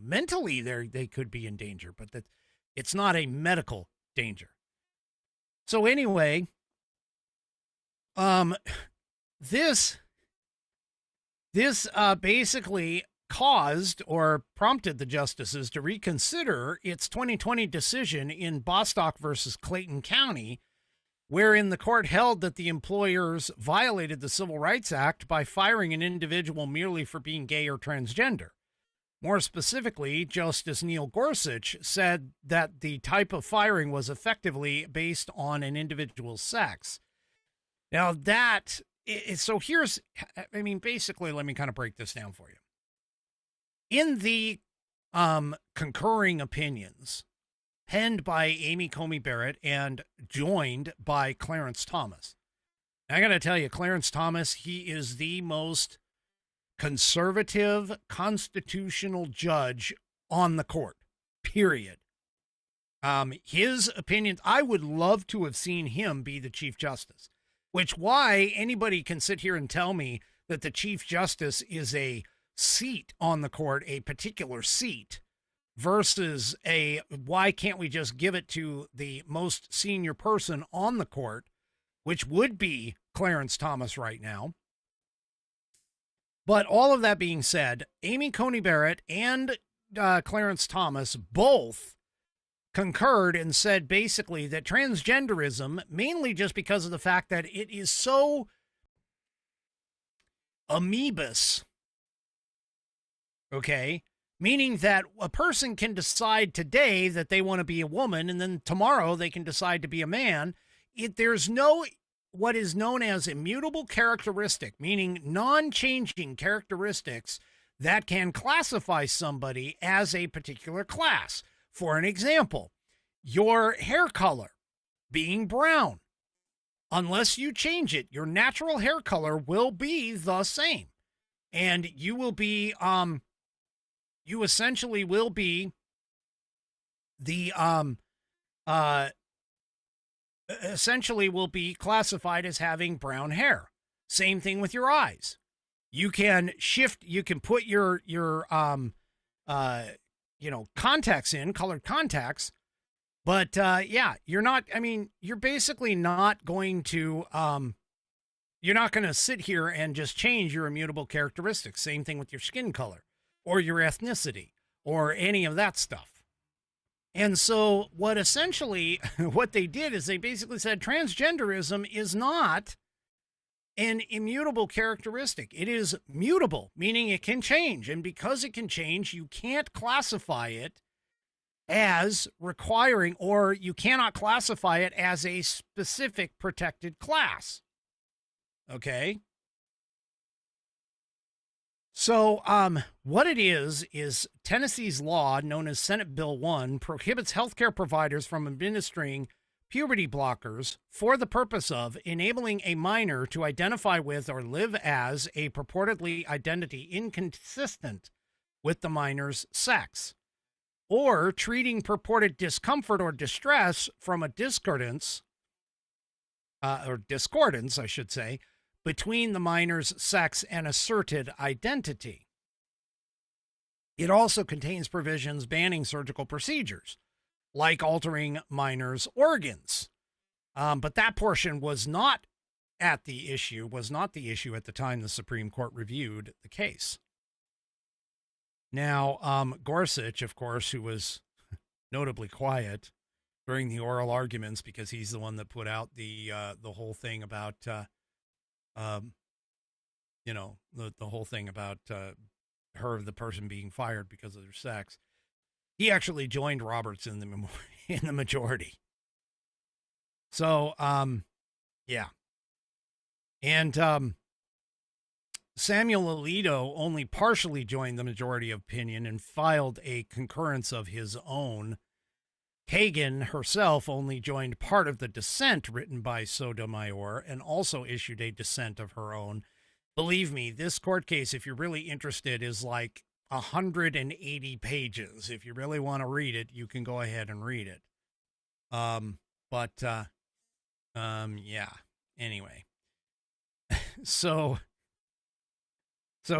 mentally they could be in danger, but it's not a medical danger. So anyway, this basically caused or prompted the justices to reconsider its 2020 decision in Bostock versus Clayton County, wherein the court held that the employers violated the Civil Rights Act by firing an individual merely for being gay or transgender. More specifically, Justice Neil Gorsuch said that the type of firing was effectively based on an individual's sex. Now basically, let me kind of break this down for you. In the concurring opinions penned by Amy Coney Barrett and joined by Clarence Thomas. Now, I got to tell you, Clarence Thomas, he is the most conservative constitutional judge on the court, period. His opinions, I would love to have seen him be the Chief Justice, which why anybody can sit here and tell me that the Chief Justice is a seat on the court, a particular seat, versus why can't we just give it to the most senior person on the court, which would be Clarence Thomas right now. But all of that being said, Amy Coney Barrett and Clarence Thomas both concurred and said basically that transgenderism, mainly just because of the fact that it is so amoebus, okay, meaning that a person can decide today that they want to be a woman and then tomorrow they can decide to be a man. There's no what is known as immutable characteristic, meaning non-changing characteristics that can classify somebody as a particular class. For an example, your hair color being brown, unless you change it, your natural hair color will be the same. And you will be, you essentially will be the, essentially will be classified as having brown hair. Same thing with your eyes. You can shift, you can put your contacts in, colored contacts, but you're not, you're basically not going to, you're not going to sit here and just change your immutable characteristics. Same thing with your skin color or your ethnicity or any of that stuff. And so what they did is they basically said transgenderism is not an immutable characteristic. It is mutable, meaning it can change. And because it can change, you can't classify it as requiring, or you cannot classify it as a specific protected class. Okay? So what it is Tennessee's law, known as Senate Bill 1, prohibits healthcare providers from administering puberty blockers for the purpose of enabling a minor to identify with or live as a purportedly identity inconsistent with the minor's sex, or treating purported discomfort or distress from a discordance, I should say, between the minor's sex and asserted identity. It also contains provisions banning surgical procedures like altering minors' organs. But that portion was not the issue at the time the Supreme Court reviewed the case. Now, Gorsuch, of course, who was notably quiet during the oral arguments because he's the one that put out the whole thing about, the whole thing about the person being fired because of their sex. He actually joined Roberts in the majority. So, yeah. And Samuel Alito only partially joined the majority opinion and filed a concurrence of his own. Kagan herself only joined part of the dissent written by Sotomayor and also issued a dissent of her own. Believe me, this court case, if you're really interested, is like 180 pages. If you really want to read it, you can go ahead and read it. Yeah. Anyway. So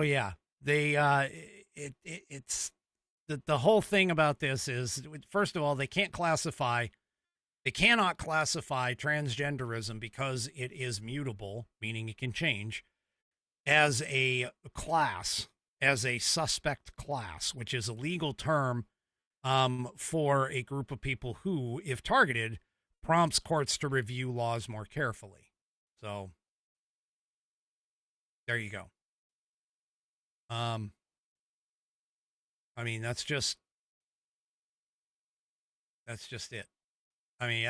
yeah, it's the whole thing about this is, first of all, they cannot classify transgenderism because it is mutable, meaning it can change, as a class, as a suspect class, which is a legal term for a group of people who, if targeted, prompts courts to review laws more carefully. So there you go. I mean, that's just it. I mean,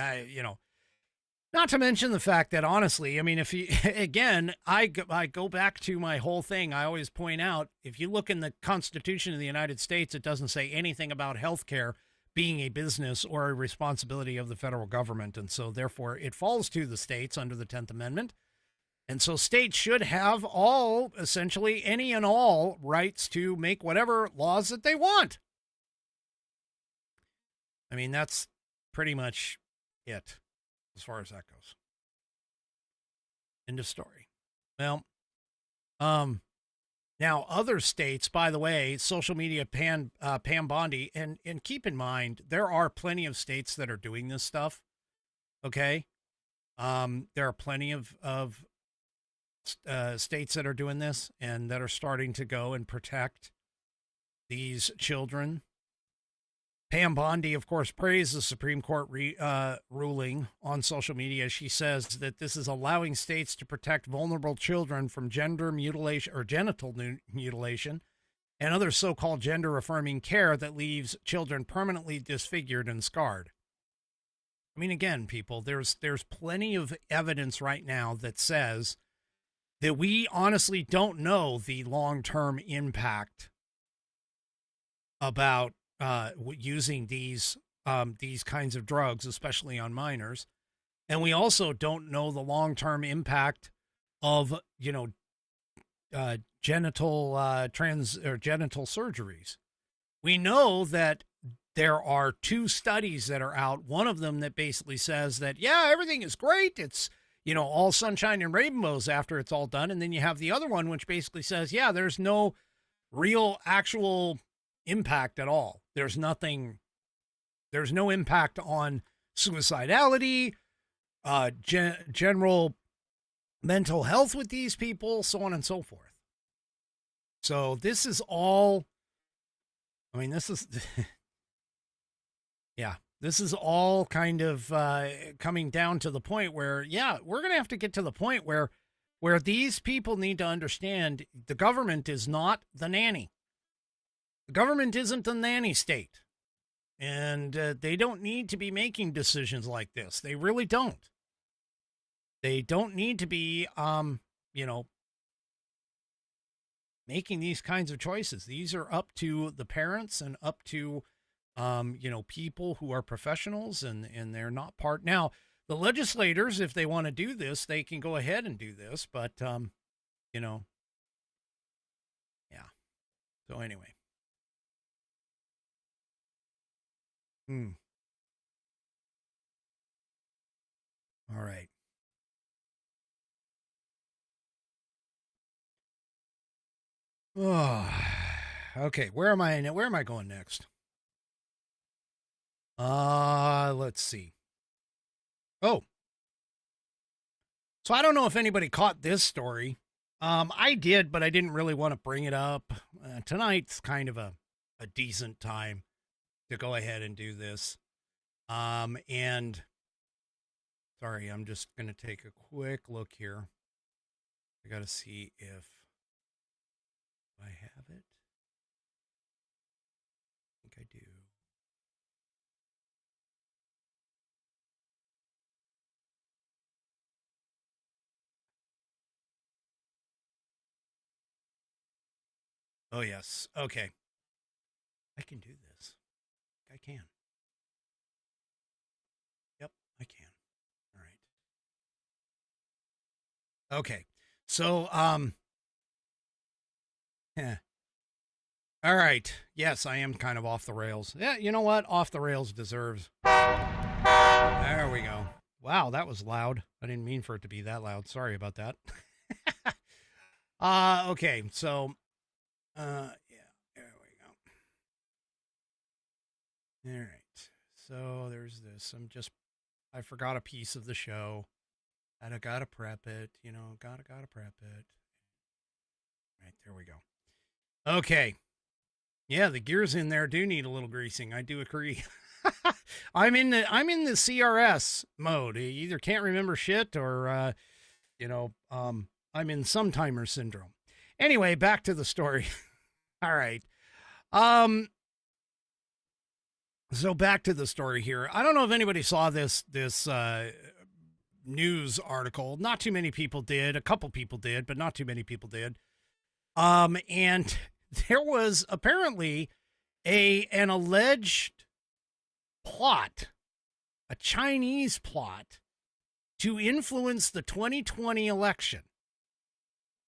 not to mention the fact that, honestly, I mean, if you, again, I go back to my whole thing. I always point out, if you look in the Constitution of the United States, it doesn't say anything about healthcare being a business or a responsibility of the federal government. And so therefore it falls to the states under the 10th Amendment. And so states should have essentially any and all rights to make whatever laws that they want. I mean, that's pretty much it as far as that goes. End of story. Well, now other states, by the way, social media Pam Bondi, and keep in mind, there are plenty of states that are doing this stuff. Okay. There are plenty of states that are doing this and that are starting to go and protect these children. Pam Bondi, of course, praised the Supreme Court ruling on social media. She says that this is allowing states to protect vulnerable children from gender mutilation or genital mutilation and other so-called gender-affirming care that leaves children permanently disfigured and scarred. I mean, again, people, there's plenty of evidence right now that says that we honestly don't know the long-term impact about using these kinds of drugs, especially on minors. And we also don't know the long-term impact of, genital surgeries. We know that there are 2 studies that are out. One of them that basically says that, yeah, everything is great. It's, all sunshine and rainbows after it's all done. And then you have the other one, which basically says, yeah, there's no real actual impact at all. There's no impact on suicidality, general mental health with these people, so on and so forth. So this is all, I mean, this is, yeah, this is all kind of coming down to the point where, yeah, we're going to have to get to the point where these people need to understand the government is not the nanny. The government isn't the nanny state. And they don't need to be making decisions like this. They really don't. They don't need to be, making these kinds of choices. These are up to the parents and up to, people who are professionals and they're not part. Now, the legislators, if they want to do this, they can go ahead and do this. But, yeah. So anyway. All right. Oh, okay. Where am I going next? Let's see. Oh. So I don't know if anybody caught this story. I did, but I didn't really want to bring it up. Tonight's kind of a decent time to go ahead and do this. And sorry, I'm just going to take a quick look here. I got to see if I have it. I think I do. Oh, yes. Okay. I can do this. I can. Yep, I can. All right. Okay. So, yeah. All right. Yes, I am kind of off the rails. Yeah, you know what? Off the rails deserves. There we go. Wow, that was loud. I didn't mean for it to be that loud. Sorry about that. Okay. So, yeah, there we go. All right. So there's this. I forgot a piece of the show. And I gotta prep it, gotta prep it. Right, there we go. Okay. Yeah, the gears in there do need a little greasing. I do agree. I'm in the CRS mode. You either can't remember shit or I'm in some timer syndrome. Anyway, back to the story. All right. So back to the story here. I don't know if anybody saw this news article. Not too many people did. A couple people did, but not too many people did. And there was apparently an alleged plot, a Chinese plot to influence the 2020 election.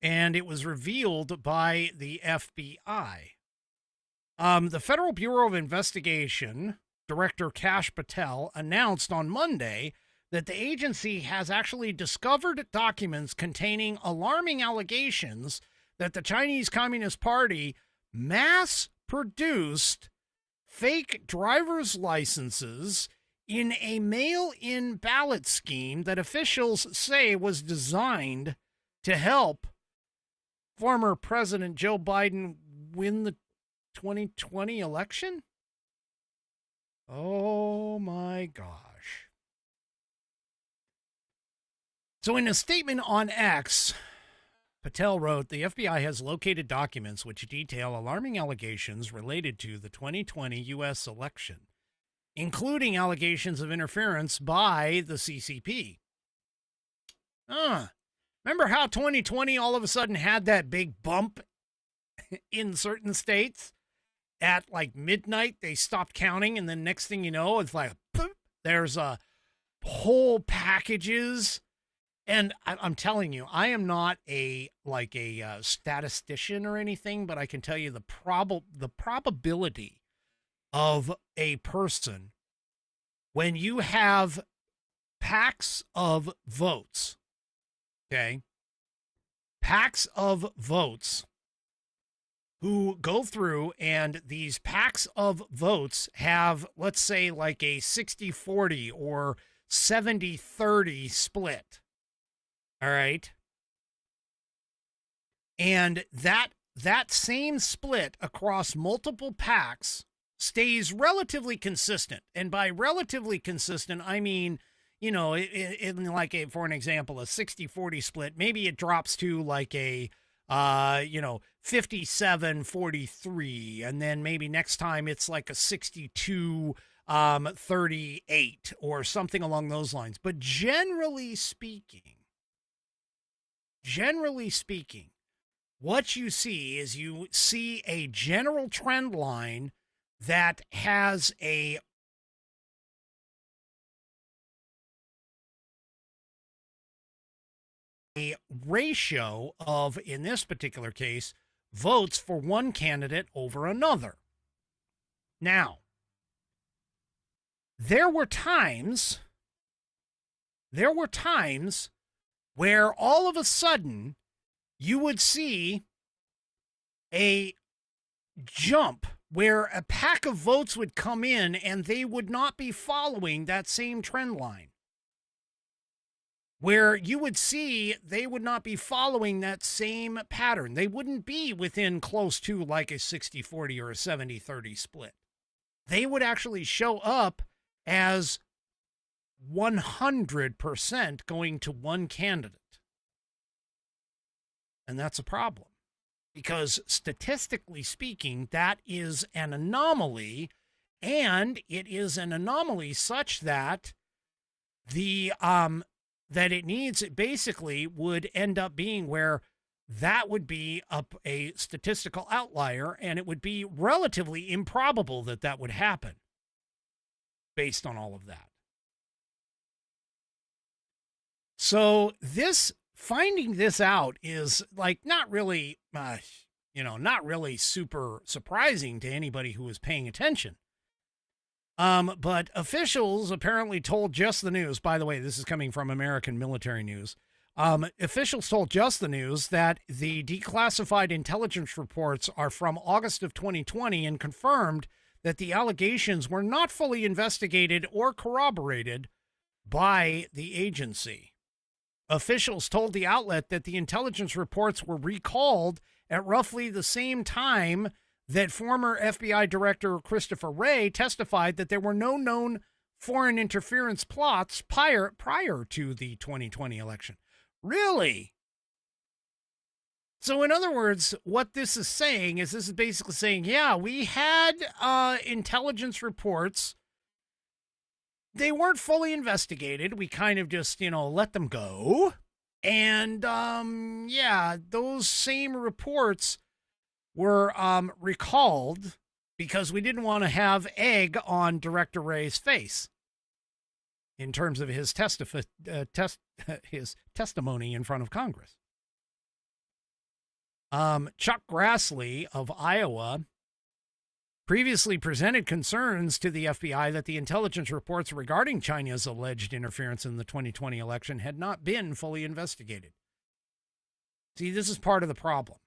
And it was revealed by the FBI. The Federal Bureau of Investigation Director Kash Patel announced on Monday that the agency has actually discovered documents containing alarming allegations that the Chinese Communist Party mass-produced fake driver's licenses in a mail-in ballot scheme that officials say was designed to help former President Joe Biden win the 2020 election? Oh my gosh. So in a statement on X, Patel wrote, the FBI has located documents which detail alarming allegations related to the 2020 U.S. election, including allegations of interference by the CCP. Remember how 2020 all of a sudden had that big bump in certain states? At like midnight, they stopped counting, and then next thing you know, it's like, boop, there's whole packages. And I'm telling you, I am not a statistician or anything, but I can tell you the probability of a person when you have packs of votes, okay, packs of votes who go through, and these packs of votes have, let's say, like a 60-40 or 70-30 split. All right. And that same split across multiple packs stays relatively consistent. And by relatively consistent, I mean, in like for an example, a 60-40 split, maybe it drops to like a 57-43, and then maybe next time it's like a 62-38 or something along those lines. But generally speaking, what you see is you see a general trend line that has a ratio of, in this particular case, votes for one candidate over another. Now, there were times where all of a sudden you would see a jump where a pack of votes would come in and they would not be following that same trend line. Where you would see they would not be following that same pattern. They wouldn't be within close to like a 60-40 or a 70-30 split. They would actually show up as 100% going to one candidate. And that's a problem. Because statistically speaking, that is an anomaly, and it is an anomaly such that that it needs, it basically would end up being where that would be a statistical outlier, and it would be relatively improbable that that would happen based on all of that. So finding this out is like not really, not really super surprising to anybody who was paying attention. But officials apparently told Just the News, by the way, this is coming from American Military News. Officials told Just the News that the declassified intelligence reports are from August of 2020 and confirmed that the allegations were not fully investigated or corroborated by the agency. Officials told the outlet that the intelligence reports were recalled at roughly the same time that former FBI Director Christopher Wray testified that there were no known foreign interference plots prior to the 2020 election. Really? So in other words, what this is saying is this is basically saying, yeah, we had intelligence reports. They weren't fully investigated. We kind of just, let them go. And, those same reports were recalled because we didn't want to have egg on Director Wray's face in terms of his his testimony in front of Congress. Chuck Grassley of Iowa previously presented concerns to the FBI that the intelligence reports regarding China's alleged interference in the 2020 election had not been fully investigated. See, this is part of the problem.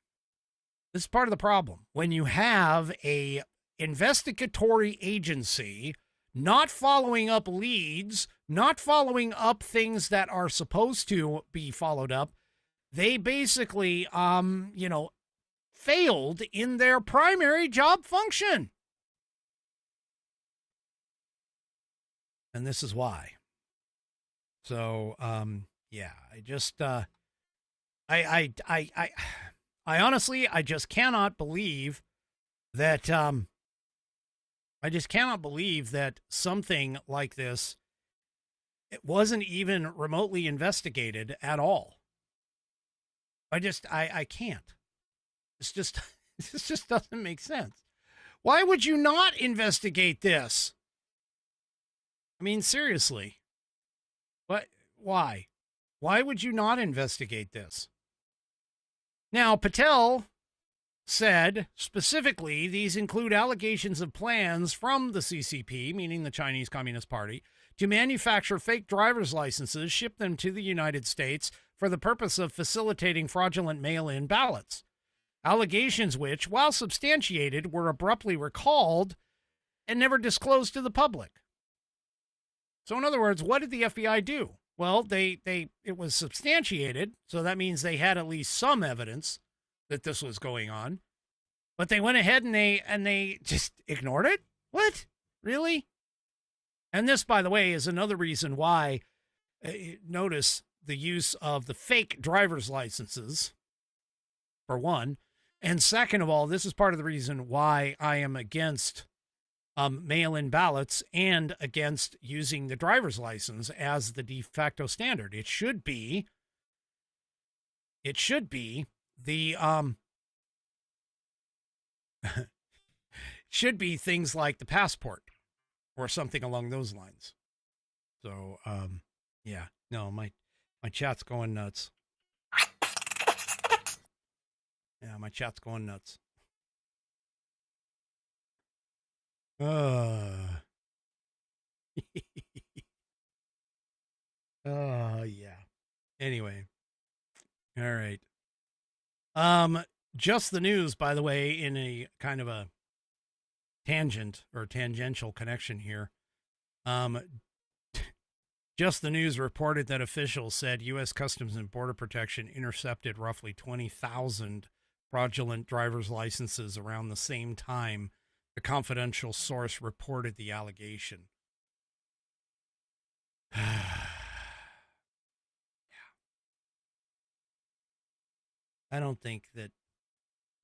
This is part of the problem. When you have a investigatory agency not following up leads, not following up things that are supposed to be followed up, they basically, failed in their primary job function. And this is why. So, I just, I honestly, I just cannot believe that, something like this, it wasn't even remotely investigated at all. I can't. This just doesn't make sense. Why would you not investigate this? I mean, seriously. Why? Why would you not investigate this? Now, Patel said specifically these include allegations of plans from the CCP, meaning the Chinese Communist Party, to manufacture fake driver's licenses, ship them to the United States for the purpose of facilitating fraudulent mail-in ballots. Allegations which, while substantiated, were abruptly recalled and never disclosed to the public. So in other words, what did the FBI do? Well, it was substantiated, so that means they had at least some evidence that this was going on. But they went ahead and they just ignored it? What? Really? And this, by the way, is another reason why, notice the use of the fake driver's licenses, for one. And second of all, this is part of the reason why I am against mail-in ballots and against using the driver's license as the de facto standard. It should be the should be things like the passport or something along those lines. So my chat's going nuts. Yeah, my chat's going nuts. Yeah. Anyway. All right. Just the News, by the way, in a kind of a tangential connection here. Just the News reported that officials said U.S. Customs and Border Protection intercepted roughly 20,000 fraudulent driver's licenses around the same time the confidential source reported the allegation. Yeah. I don't think that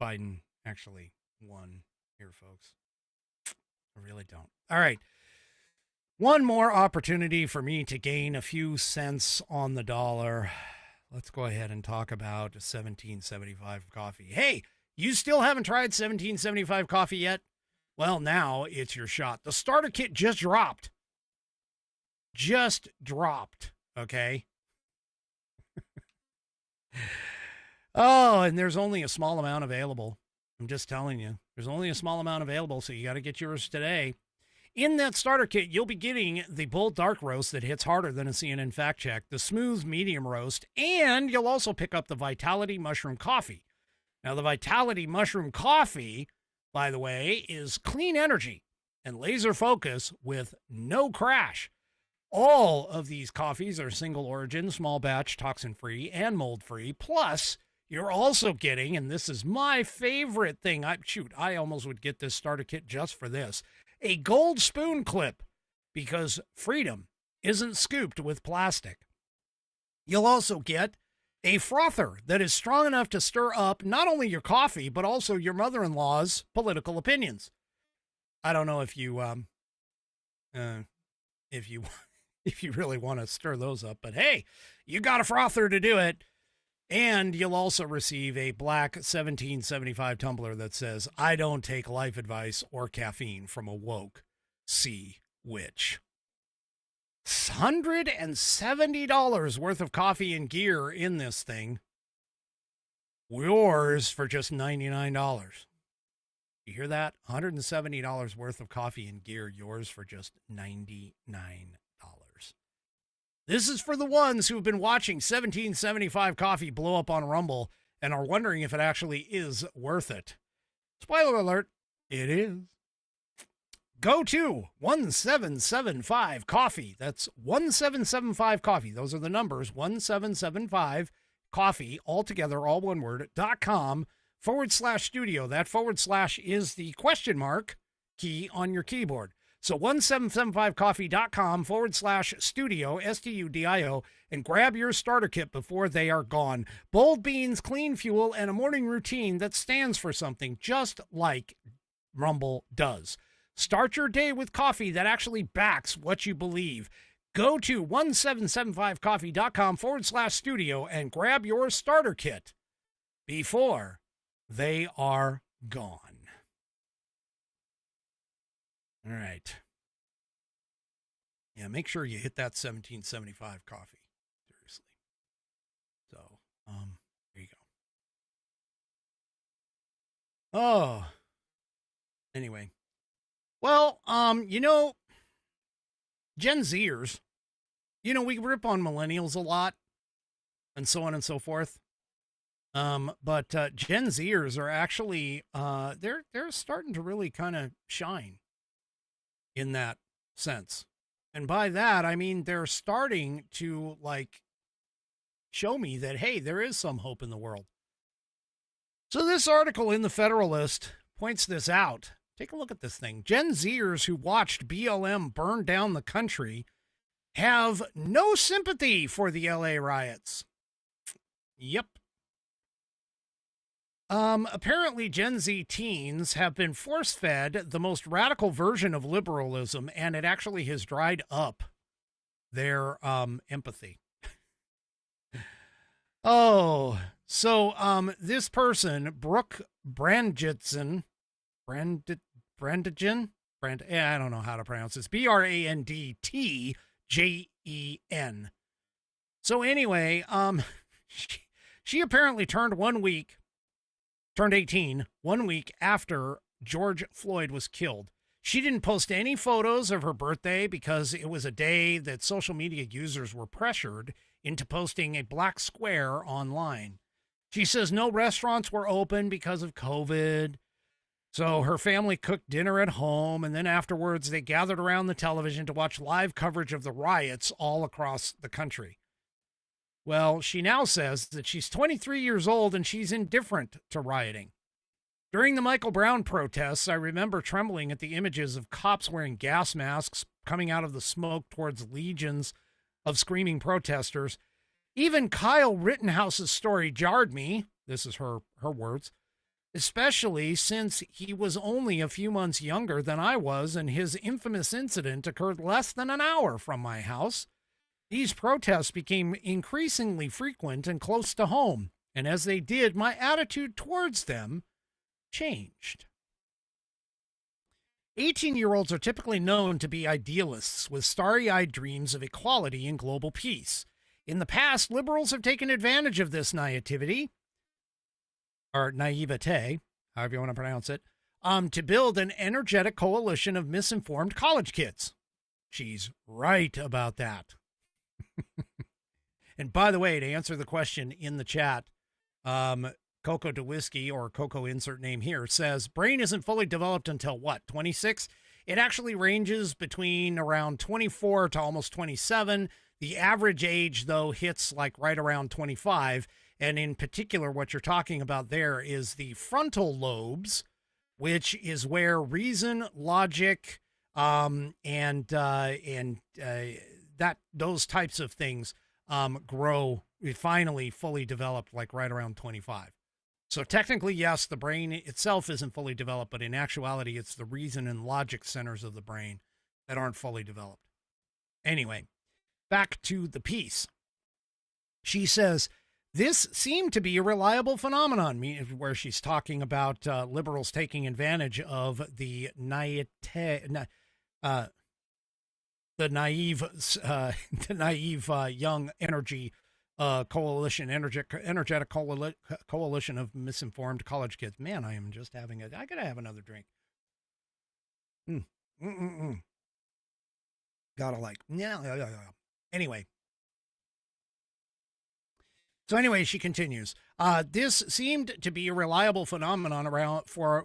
Biden actually won here, folks. I really don't. All right. One more opportunity for me to gain a few cents on the dollar. Let's go ahead and talk about 1775 coffee. Hey, you still haven't tried 1775 coffee yet? Well, now it's your shot. The starter kit just dropped. Okay? Oh, and there's only a small amount available. I'm just telling you. There's only a small amount available, so you got to get yours today. In that starter kit, you'll be getting the bold dark roast that hits harder than a CNN fact check, the smooth medium roast, and you'll also pick up the Vitality Mushroom Coffee. Now, the Vitality Mushroom Coffee, by the way, is clean energy and laser focus with no crash. All of these coffees are single origin, small batch, toxin-free, and mold-free. Plus, you're also getting, and this is my favorite thing, I almost would get this starter kit just for this, a gold spoon clip, because freedom isn't scooped with plastic. You'll also get a frother that is strong enough to stir up not only your coffee, but also your mother-in-law's political opinions. I don't know if you really want to stir those up, but hey, you got a frother to do it. And you'll also receive a black 1775 tumbler that says, I don't take life advice or caffeine from a woke sea witch. $170 worth of coffee and gear in this thing. Yours for just $99. You hear that? $170 worth of coffee and gear, yours for just $99. This is for the ones who have been watching 1775 coffee blow up on Rumble and are wondering if it actually is worth it. Spoiler alert, it is. Go to 1775 coffee. That's 1775 coffee. Those are the numbers. 1775 coffee, all together, all one word, .com/studio. That / is the question mark key on your keyboard. So 1775coffee.com/studio, STUDIO, and grab your starter kit before they are gone. Bold beans, clean fuel, and a morning routine that stands for something, just like Rumble does. Start your day with coffee that actually backs what you believe. Go to 1775coffee.com/studio and grab your starter kit before they are gone. All right. Yeah, make sure you hit that 1775 coffee. Seriously. So, there you go. Oh. Anyway. Well, Gen Zers, we rip on millennials a lot and so on and so forth. But Gen Zers are actually, they're starting to really kind of shine in that sense. And by that, I mean, they're starting to show me that, hey, there is some hope in the world. So this article in the Federalist points this out. Take a look at this thing. Gen Zers who watched BLM burn down the country have no sympathy for the LA riots. Yep. Apparently Gen Z teens have been force-fed the most radical version of liberalism, and it actually has dried up their empathy. Oh, so this person, Brooke Brandtjen, I don't know how to pronounce this, BRANDTJEN. So anyway, she apparently turned 18 1 week after George Floyd was killed. She didn't post any photos of her birthday because it was a day that social media users were pressured into posting a black square online. She says no restaurants were open because of COVID. So her family cooked dinner at home, and then afterwards they gathered around the television to watch live coverage of the riots all across the country. Well, she now says that she's 23 years old and she's indifferent to rioting. During the Michael Brown protests, I remember trembling at the images of cops wearing gas masks coming out of the smoke towards legions of screaming protesters. Even Kyle Rittenhouse's story jarred me. This is her words. Especially since he was only a few months younger than I was, and his infamous incident occurred less than an hour from my house. These protests became increasingly frequent and close to home, and as they did, my attitude towards them changed. 18-year-olds are typically known to be idealists with starry-eyed dreams of equality and global peace. In the past, liberals have taken advantage of this naivety, or naivete, however you want to pronounce it, to build an energetic coalition of misinformed college kids. She's right about that. And by the way, to answer the question in the chat, Coco DeWhiskey, or Coco insert name here, says, brain isn't fully developed until what, 26? It actually ranges between around 24 to almost 27. The average age, though, hits like right around 25. And in particular, what you're talking about there is the frontal lobes, which is where reason, logic, and those types of things grow, finally fully developed, like right around 25. So technically, yes, the brain itself isn't fully developed, but in actuality, it's the reason and logic centers of the brain that aren't fully developed. Anyway, back to the piece. She says, this seemed to be a reliable phenomenon, where she's talking about liberals taking advantage of the naive young energy coalition, energetic coalition of misinformed college kids. Man, I am just having I gotta have another drink. Gotta like, yeah. Anyway. So anyway, she continues. This seemed to be a reliable phenomenon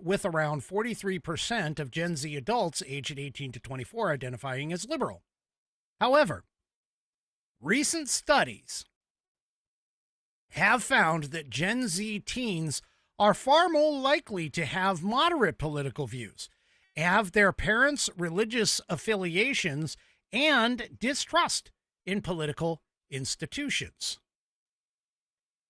with around 43% of Gen Z adults aged 18 to 24 identifying as liberal. However, recent studies have found that Gen Z teens are far more likely to have moderate political views, have their parents' religious affiliations, and distrust in political institutions.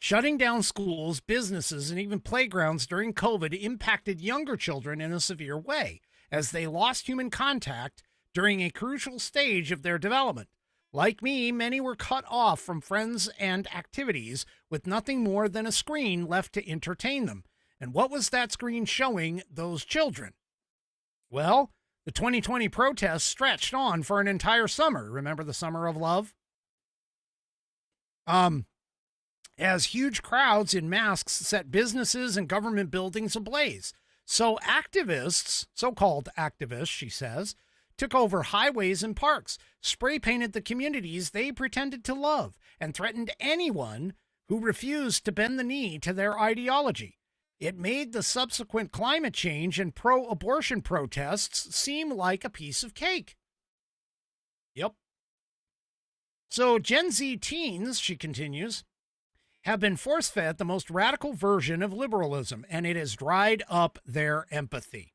Shutting down schools, businesses, and even playgrounds during COVID impacted younger children in a severe way, as they lost human contact during a crucial stage of their development. Like me, many were cut off from friends and activities with nothing more than a screen left to entertain them. And what was that screen showing those children? Well, the 2020 protests stretched on for an entire summer. Remember the summer of love? As huge crowds in masks set businesses and government buildings ablaze. So activists, so-called activists, she says, took over highways and parks, spray-painted the communities they pretended to love, and threatened anyone who refused to bend the knee to their ideology. It made the subsequent climate change and pro-abortion protests seem like a piece of cake. Yep. So Gen Z teens, she continues, have been force-fed the most radical version of liberalism, and it has dried up their empathy.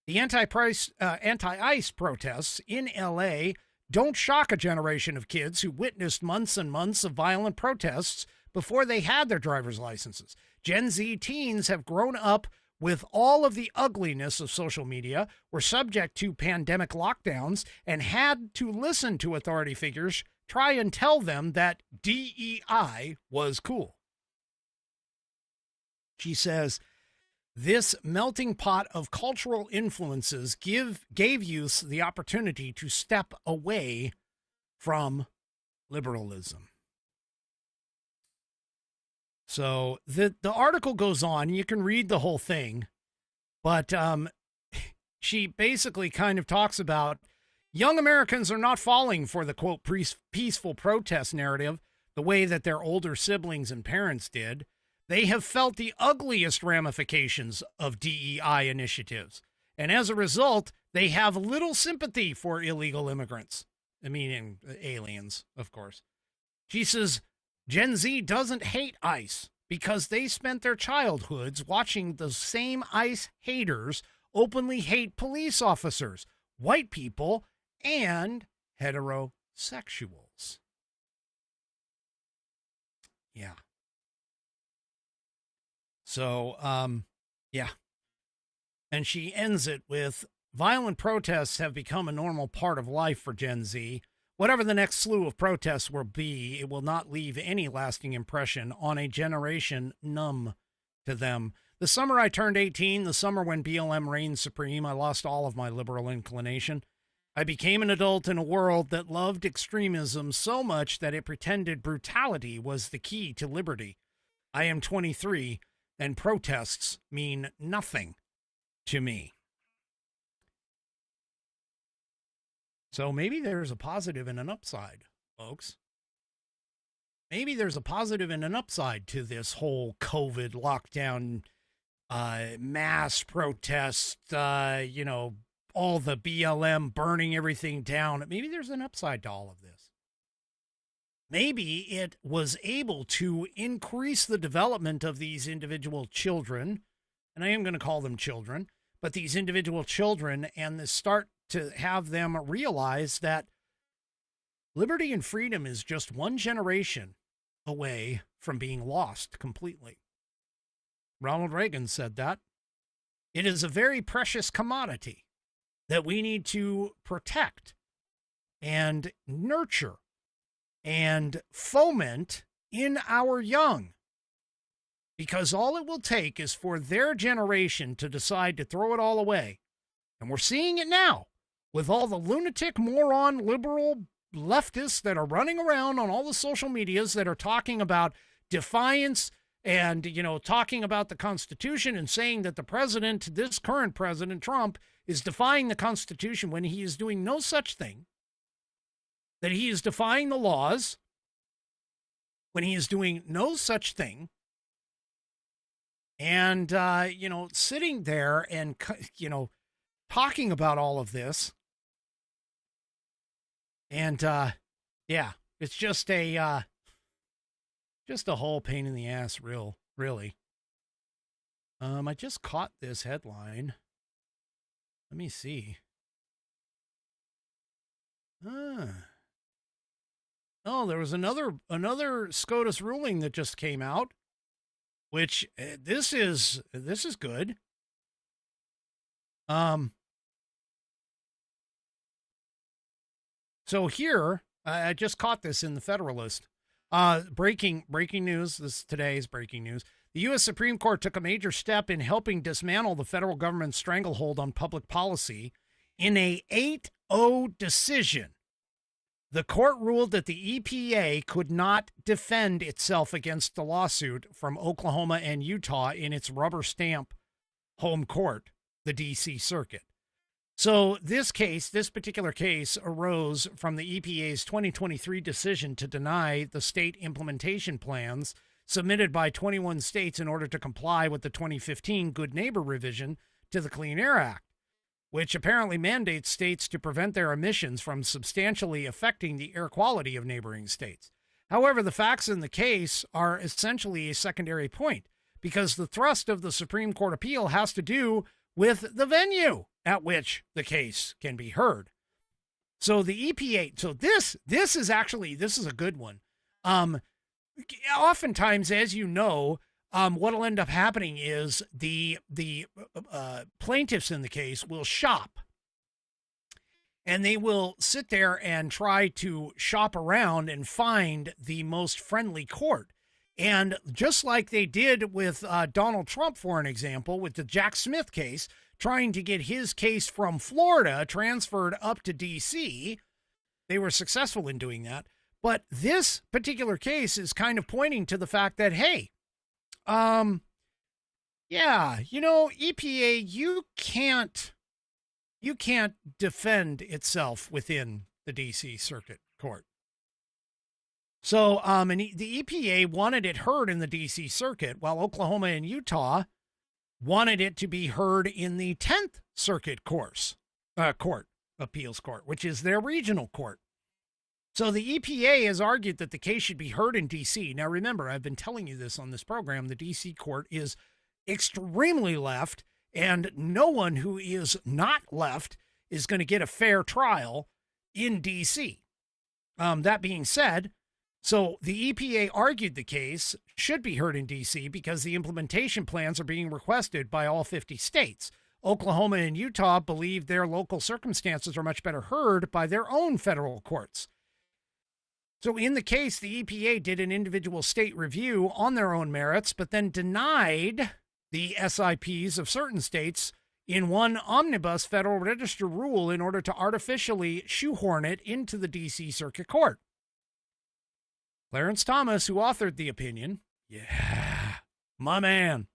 The anti-ICE protests in L.A. don't shock a generation of kids who witnessed months and months of violent protests before they had their driver's licenses. Gen Z teens have grown up with all of the ugliness of social media, were subject to pandemic lockdowns, and had to listen to authority figures try and tell them that DEI was cool. She says, this melting pot of cultural influences gave youth the opportunity to step away from liberalism. So the article goes on. You can read the whole thing, but she basically kind of talks about young Americans are not falling for the, quote, peaceful protest narrative the way that their older siblings and parents did. They have felt the ugliest ramifications of DEI initiatives. And as a result, they have little sympathy for illegal immigrants, meaning aliens, of course. She says, Gen Z doesn't hate ICE because they spent their childhoods watching the same ICE haters openly hate police officers, white people, and heterosexuals. Yeah. So, yeah. And she ends it with, violent protests have become a normal part of life for Gen Z. Whatever the next slew of protests will be, it will not leave any lasting impression on a generation numb to them. The summer I turned 18, the summer when BLM reigned supreme, I lost all of my liberal inclination. I became an adult in a world that loved extremism so much that it pretended brutality was the key to liberty. I am 23, and protests mean nothing to me. So maybe there's a positive and an upside, folks. Maybe there's a positive and an upside to this whole COVID lockdown, mass protest, all the BLM burning everything down. Maybe there's an upside to all of this. Maybe it was able to increase the development of these individual children, and I am going to call them children, but these individual children, and the start to have them realize that liberty and freedom is just one generation away from being lost completely. Ronald Reagan said that. It is a very precious commodity that we need to protect and nurture and foment in our young, because all it will take is for their generation to decide to throw it all away. And we're seeing it now with all the lunatic, moron, liberal leftists that are running around on all the social medias that are talking about defiance and, talking about the Constitution and saying that the president, this current president, Trump, is defying the Constitution when he is doing no such thing, that he is defying the laws when he is doing no such thing. And, sitting there and, talking about all of this. And, it's just a whole pain in the ass, really. I just caught this headline. Let me see. Oh, there was another SCOTUS ruling that just came out, which this is good. So here, I just caught this in the Federalist. Breaking news. This is today's breaking news. The U.S. Supreme Court took a major step in helping dismantle the federal government's stranglehold on public policy in a 8-0 decision. The court ruled that the EPA could not defend itself against the lawsuit from Oklahoma and Utah in its rubber stamp home court, the D.C. Circuit. So this particular case arose from the EPA's 2023 decision to deny the state implementation plans submitted by 21 states in order to comply with the 2015 Good Neighbor revision to the Clean Air Act, which apparently mandates states to prevent their emissions from substantially affecting the air quality of neighboring states. However, the facts in the case are essentially a secondary point, because the thrust of the Supreme Court appeal has to do with the venue at which the case can be heard. So the EPA, this is a good one. Oftentimes, as you know, what will end up happening is the plaintiffs in the case will shop, and they will sit there and try to shop around and find the most friendly court. And just like they did with Donald Trump, for an example, with the Jack Smith case, trying to get his case from Florida transferred up to D.C., they were successful in doing that. But this particular case is kind of pointing to the fact that, hey, EPA, you can't defend itself within the D.C. Circuit Court. So, the EPA wanted it heard in the D.C. Circuit, while Oklahoma and Utah wanted it to be heard in the 10th Circuit Appeals Court, which is their regional court. So the EPA has argued that the case should be heard in D.C. Now, remember, I've been telling you this on this program. The D.C. court is extremely left, and no one who is not left is going to get a fair trial in D.C. That being said, so the EPA argued the case should be heard in D.C. because the implementation plans are being requested by all 50 states. Oklahoma and Utah believe their local circumstances are much better heard by their own federal courts. So in the case, the EPA did an individual state review on their own merits, but then denied the SIPs of certain states in one omnibus Federal Register rule in order to artificially shoehorn it into the D.C. Circuit Court. Clarence Thomas, who authored the opinion, my man,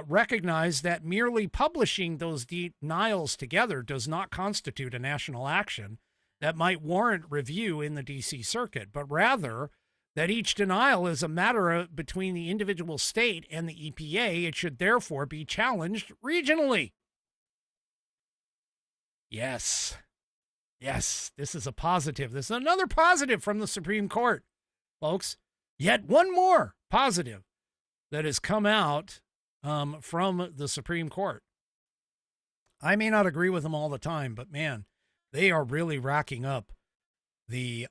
recognized that merely publishing those denials together does not constitute a national action that might warrant review in the D.C. Circuit, but rather that each denial is a matter between the individual state and the EPA. It should therefore be challenged regionally. Yes, this is a positive. This is another positive from the Supreme Court, folks. Yet one more positive that has come out from the Supreme Court. I may not agree with them all the time, but man, they are really racking up the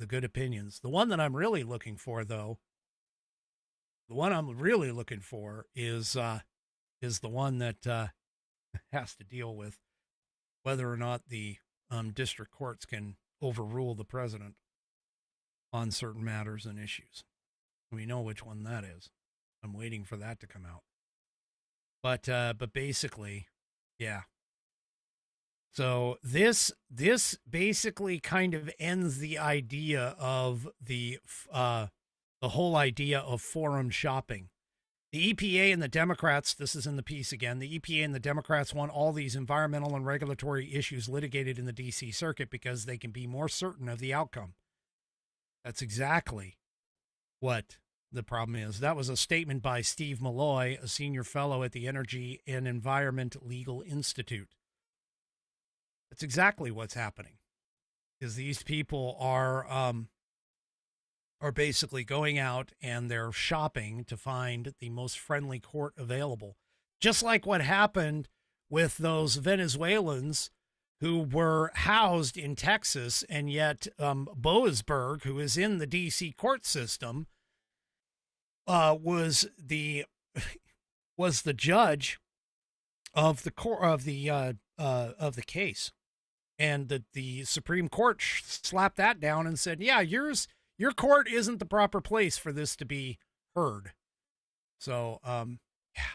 good opinions. The one that I'm really looking for, though, is the one that has to deal with whether or not the district courts can overrule the president on certain matters and issues. We know which one that is. I'm waiting for that to come out. But basically, yeah. So this basically kind of ends the idea of the whole idea of forum shopping. The EPA and the Democrats, this is in the piece again, the EPA and the Democrats want all these environmental and regulatory issues litigated in the D.C. Circuit because they can be more certain of the outcome. That's exactly what the problem is. That was a statement by Steve Malloy, a senior fellow at the Energy and Environment Legal Institute. That's exactly what's happening, is these people are basically going out and they're shopping to find the most friendly court available. Just like what happened with those Venezuelans who were housed in Texas, and yet Boasberg, who is in the D.C. court system, was the judge of the case. And the Supreme Court slapped that down and said, yeah, your court isn't the proper place for this to be heard. So, yeah.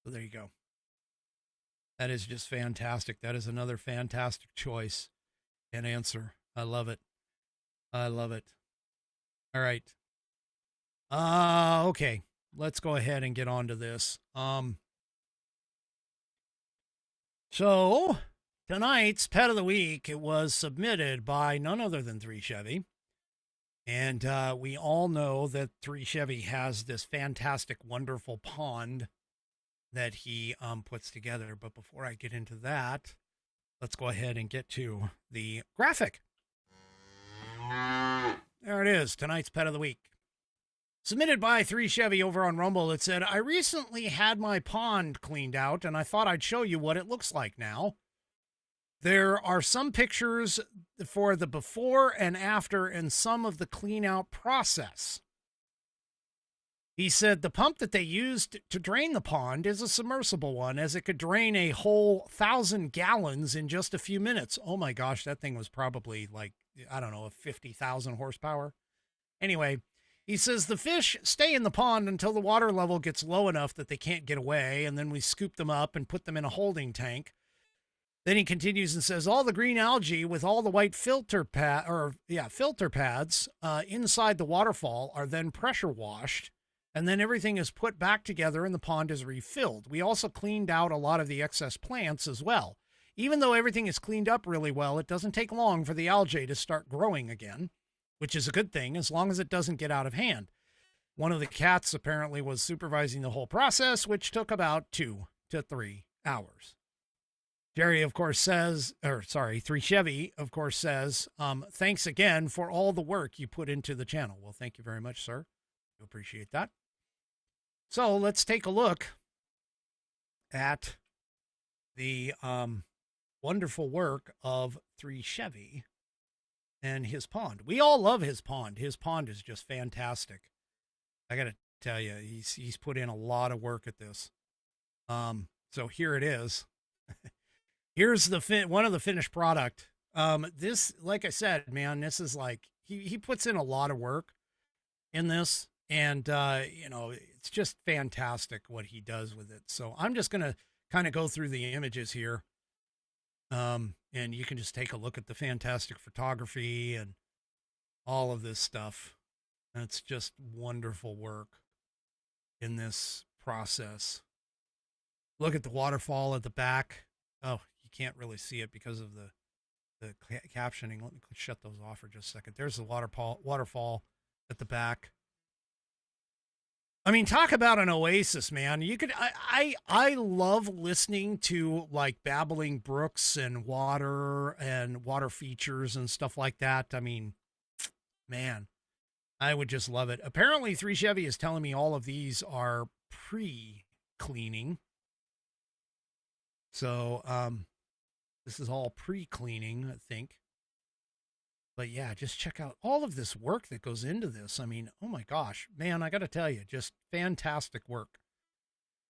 So there you go. That is just fantastic. That is another fantastic choice and answer. I love it. All right. Okay. Let's go ahead and get on to this. So tonight's Pet of the Week, it was submitted by none other than 3 Chevy. And we all know that 3 Chevy has this fantastic, wonderful pond that he puts together. But before I get into that, let's go ahead and get to the graphic. There it is, tonight's Pet of the Week. Submitted by 3 Chevy over on Rumble. It said, I recently had my pond cleaned out, and I thought I'd show you what it looks like now. There are some pictures for the before and after and some of the clean out process. He said the pump that they used to drain the pond is a submersible one, as it could drain a whole 1,000 gallons in just a few minutes. Oh my gosh, that thing was probably like, I don't know, 50,000 horsepower. Anyway, he says the fish stay in the pond until the water level gets low enough that they can't get away, and then we scoop them up and put them in a holding tank. Then he continues and says all the green algae with all the white filter pads inside the waterfall are then pressure washed, and then everything is put back together and the pond is refilled. We also cleaned out a lot of the excess plants as well. Even though everything is cleaned up really well, it doesn't take long for the algae to start growing again. which is a good thing as long as it doesn't get out of hand. One of the cats apparently was supervising the whole process, which took about 2 to 3 hours. Jerry, of course, says, 3 Chevy, of course, says, thanks again for all the work you put into the channel. Well, thank you very much, sir. I appreciate that. So let's take a look at the wonderful work of 3 Chevy and his pond. We all love his pond. His pond is just fantastic. I got to tell you, he's put in a lot of work at this. So here it is. Here's the one of the finished product. This, like I said, man, this is like, he puts in a lot of work in this, and it's just fantastic what he does with it. So I'm just going to kind of go through the images here. And you can just take a look at the fantastic photography and all of this stuff. And it's just wonderful work in this process. Look at the waterfall at the back. Oh, you can't really see it because of the captioning. Let me shut those off for just a second. There's the waterfall at the back. I mean, talk about an oasis, man. You could, I love listening to like babbling brooks and water features and stuff like that. I mean, man, I would just love it. Apparently 3 Chevy is telling me all of these are pre-cleaning. So, this is all pre-cleaning, I think. But yeah, just check out all of this work that goes into this. I mean, oh my gosh, man, I got to tell you, just fantastic work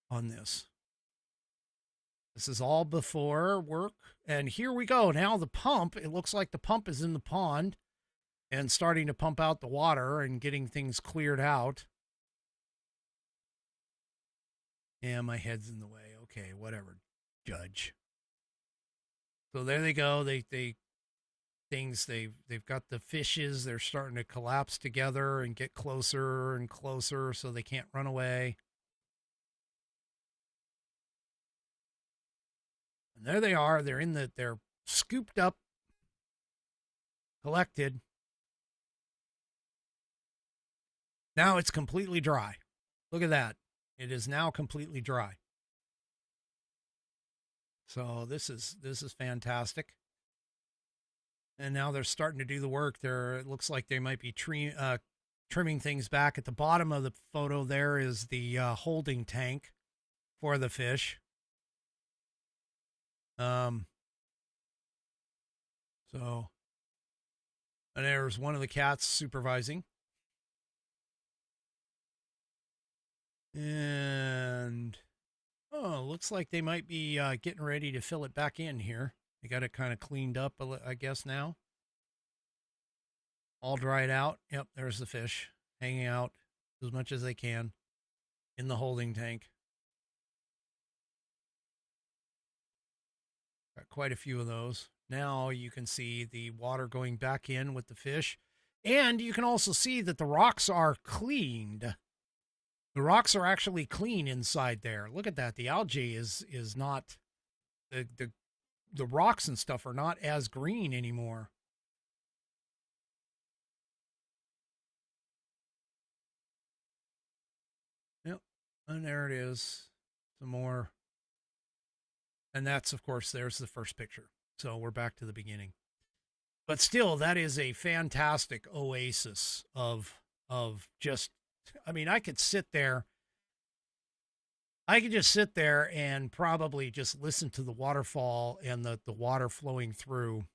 on this. This is all before work. And here we go. Now the pump, it looks like the pump is in the pond and starting to pump out the water and getting things cleared out. Yeah, my head's in the way. Okay, whatever, Judge. So there they go. They've got the fishes. They're starting to collapse together and get closer and closer so they can't run away. And there they are. They're scooped up, collected. Now it's completely dry. Look at that. It is now completely dry. So this is fantastic. And now they're starting to do the work. It looks like they might be trimming things back. At the bottom of the photo there is the holding tank for the fish. So, and there's one of the cats supervising. And, looks like they might be getting ready to fill it back in here. They got it kind of cleaned up, I guess, now. All dried out. Yep, there's the fish hanging out as much as they can in the holding tank. Got quite a few of those. Now you can see the water going back in with the fish. And you can also see that the rocks are cleaned. The rocks are actually clean inside there. Look at that. The algae is not... The rocks and stuff are not as green anymore. Yep. And there it is. Some more. And that's, of course, there's the first picture. So we're back to the beginning. But still, that is a fantastic oasis of just, I mean, I could just sit there and probably just listen to the waterfall and the water flowing through,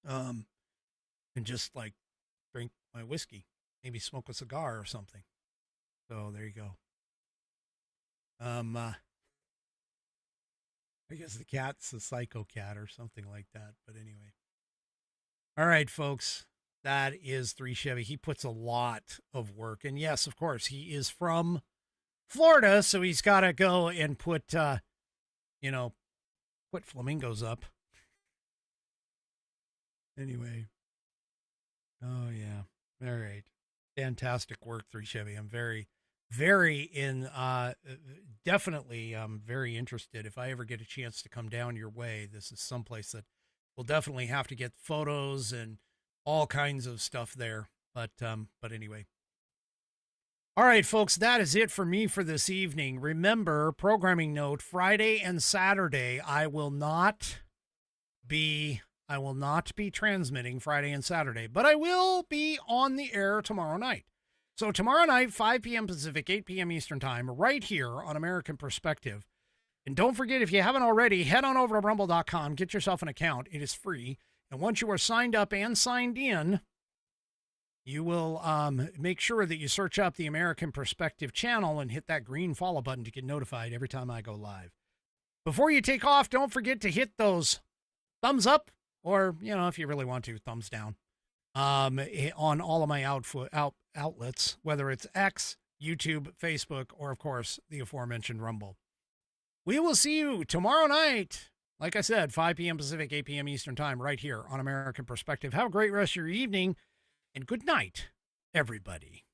and just like drink my whiskey, maybe smoke a cigar or something. So there you go. I guess the cat's a psycho cat or something like that. But anyway. All right, folks, that is 3 Chevy. He puts a lot of work. And yes, of course, he is from Florida, so he's got to go and put flamingos up. Anyway. Oh, yeah. All right. Fantastic work, 3 Chevy. I'm very, very definitely very interested. If I ever get a chance to come down your way, this is someplace that we'll definitely have to get photos and all kinds of stuff there. But anyway. All right, folks, that is it for me for this evening. Remember, programming note, Friday and Saturday, I will not be transmitting Friday and Saturday, but I will be on the air tomorrow night. So tomorrow night, 5 p.m. Pacific, 8 p.m. Eastern Time, right here on American Perspective. And don't forget, if you haven't already, head on over to rumble.com, get yourself an account. It is free. And once you are signed up and signed in, you will make sure that you search up the American Perspective channel and hit that green follow button to get notified every time I go live. Before you take off, don't forget to hit those thumbs up, or, if you really want to, thumbs down, on all of my outlets, whether it's X, YouTube, Facebook, or, of course, the aforementioned Rumble. We will see you tomorrow night. Like I said, 5 p.m. Pacific, 8 p.m. Eastern Time, right here on American Perspective. Have a great rest of your evening. And good night, everybody.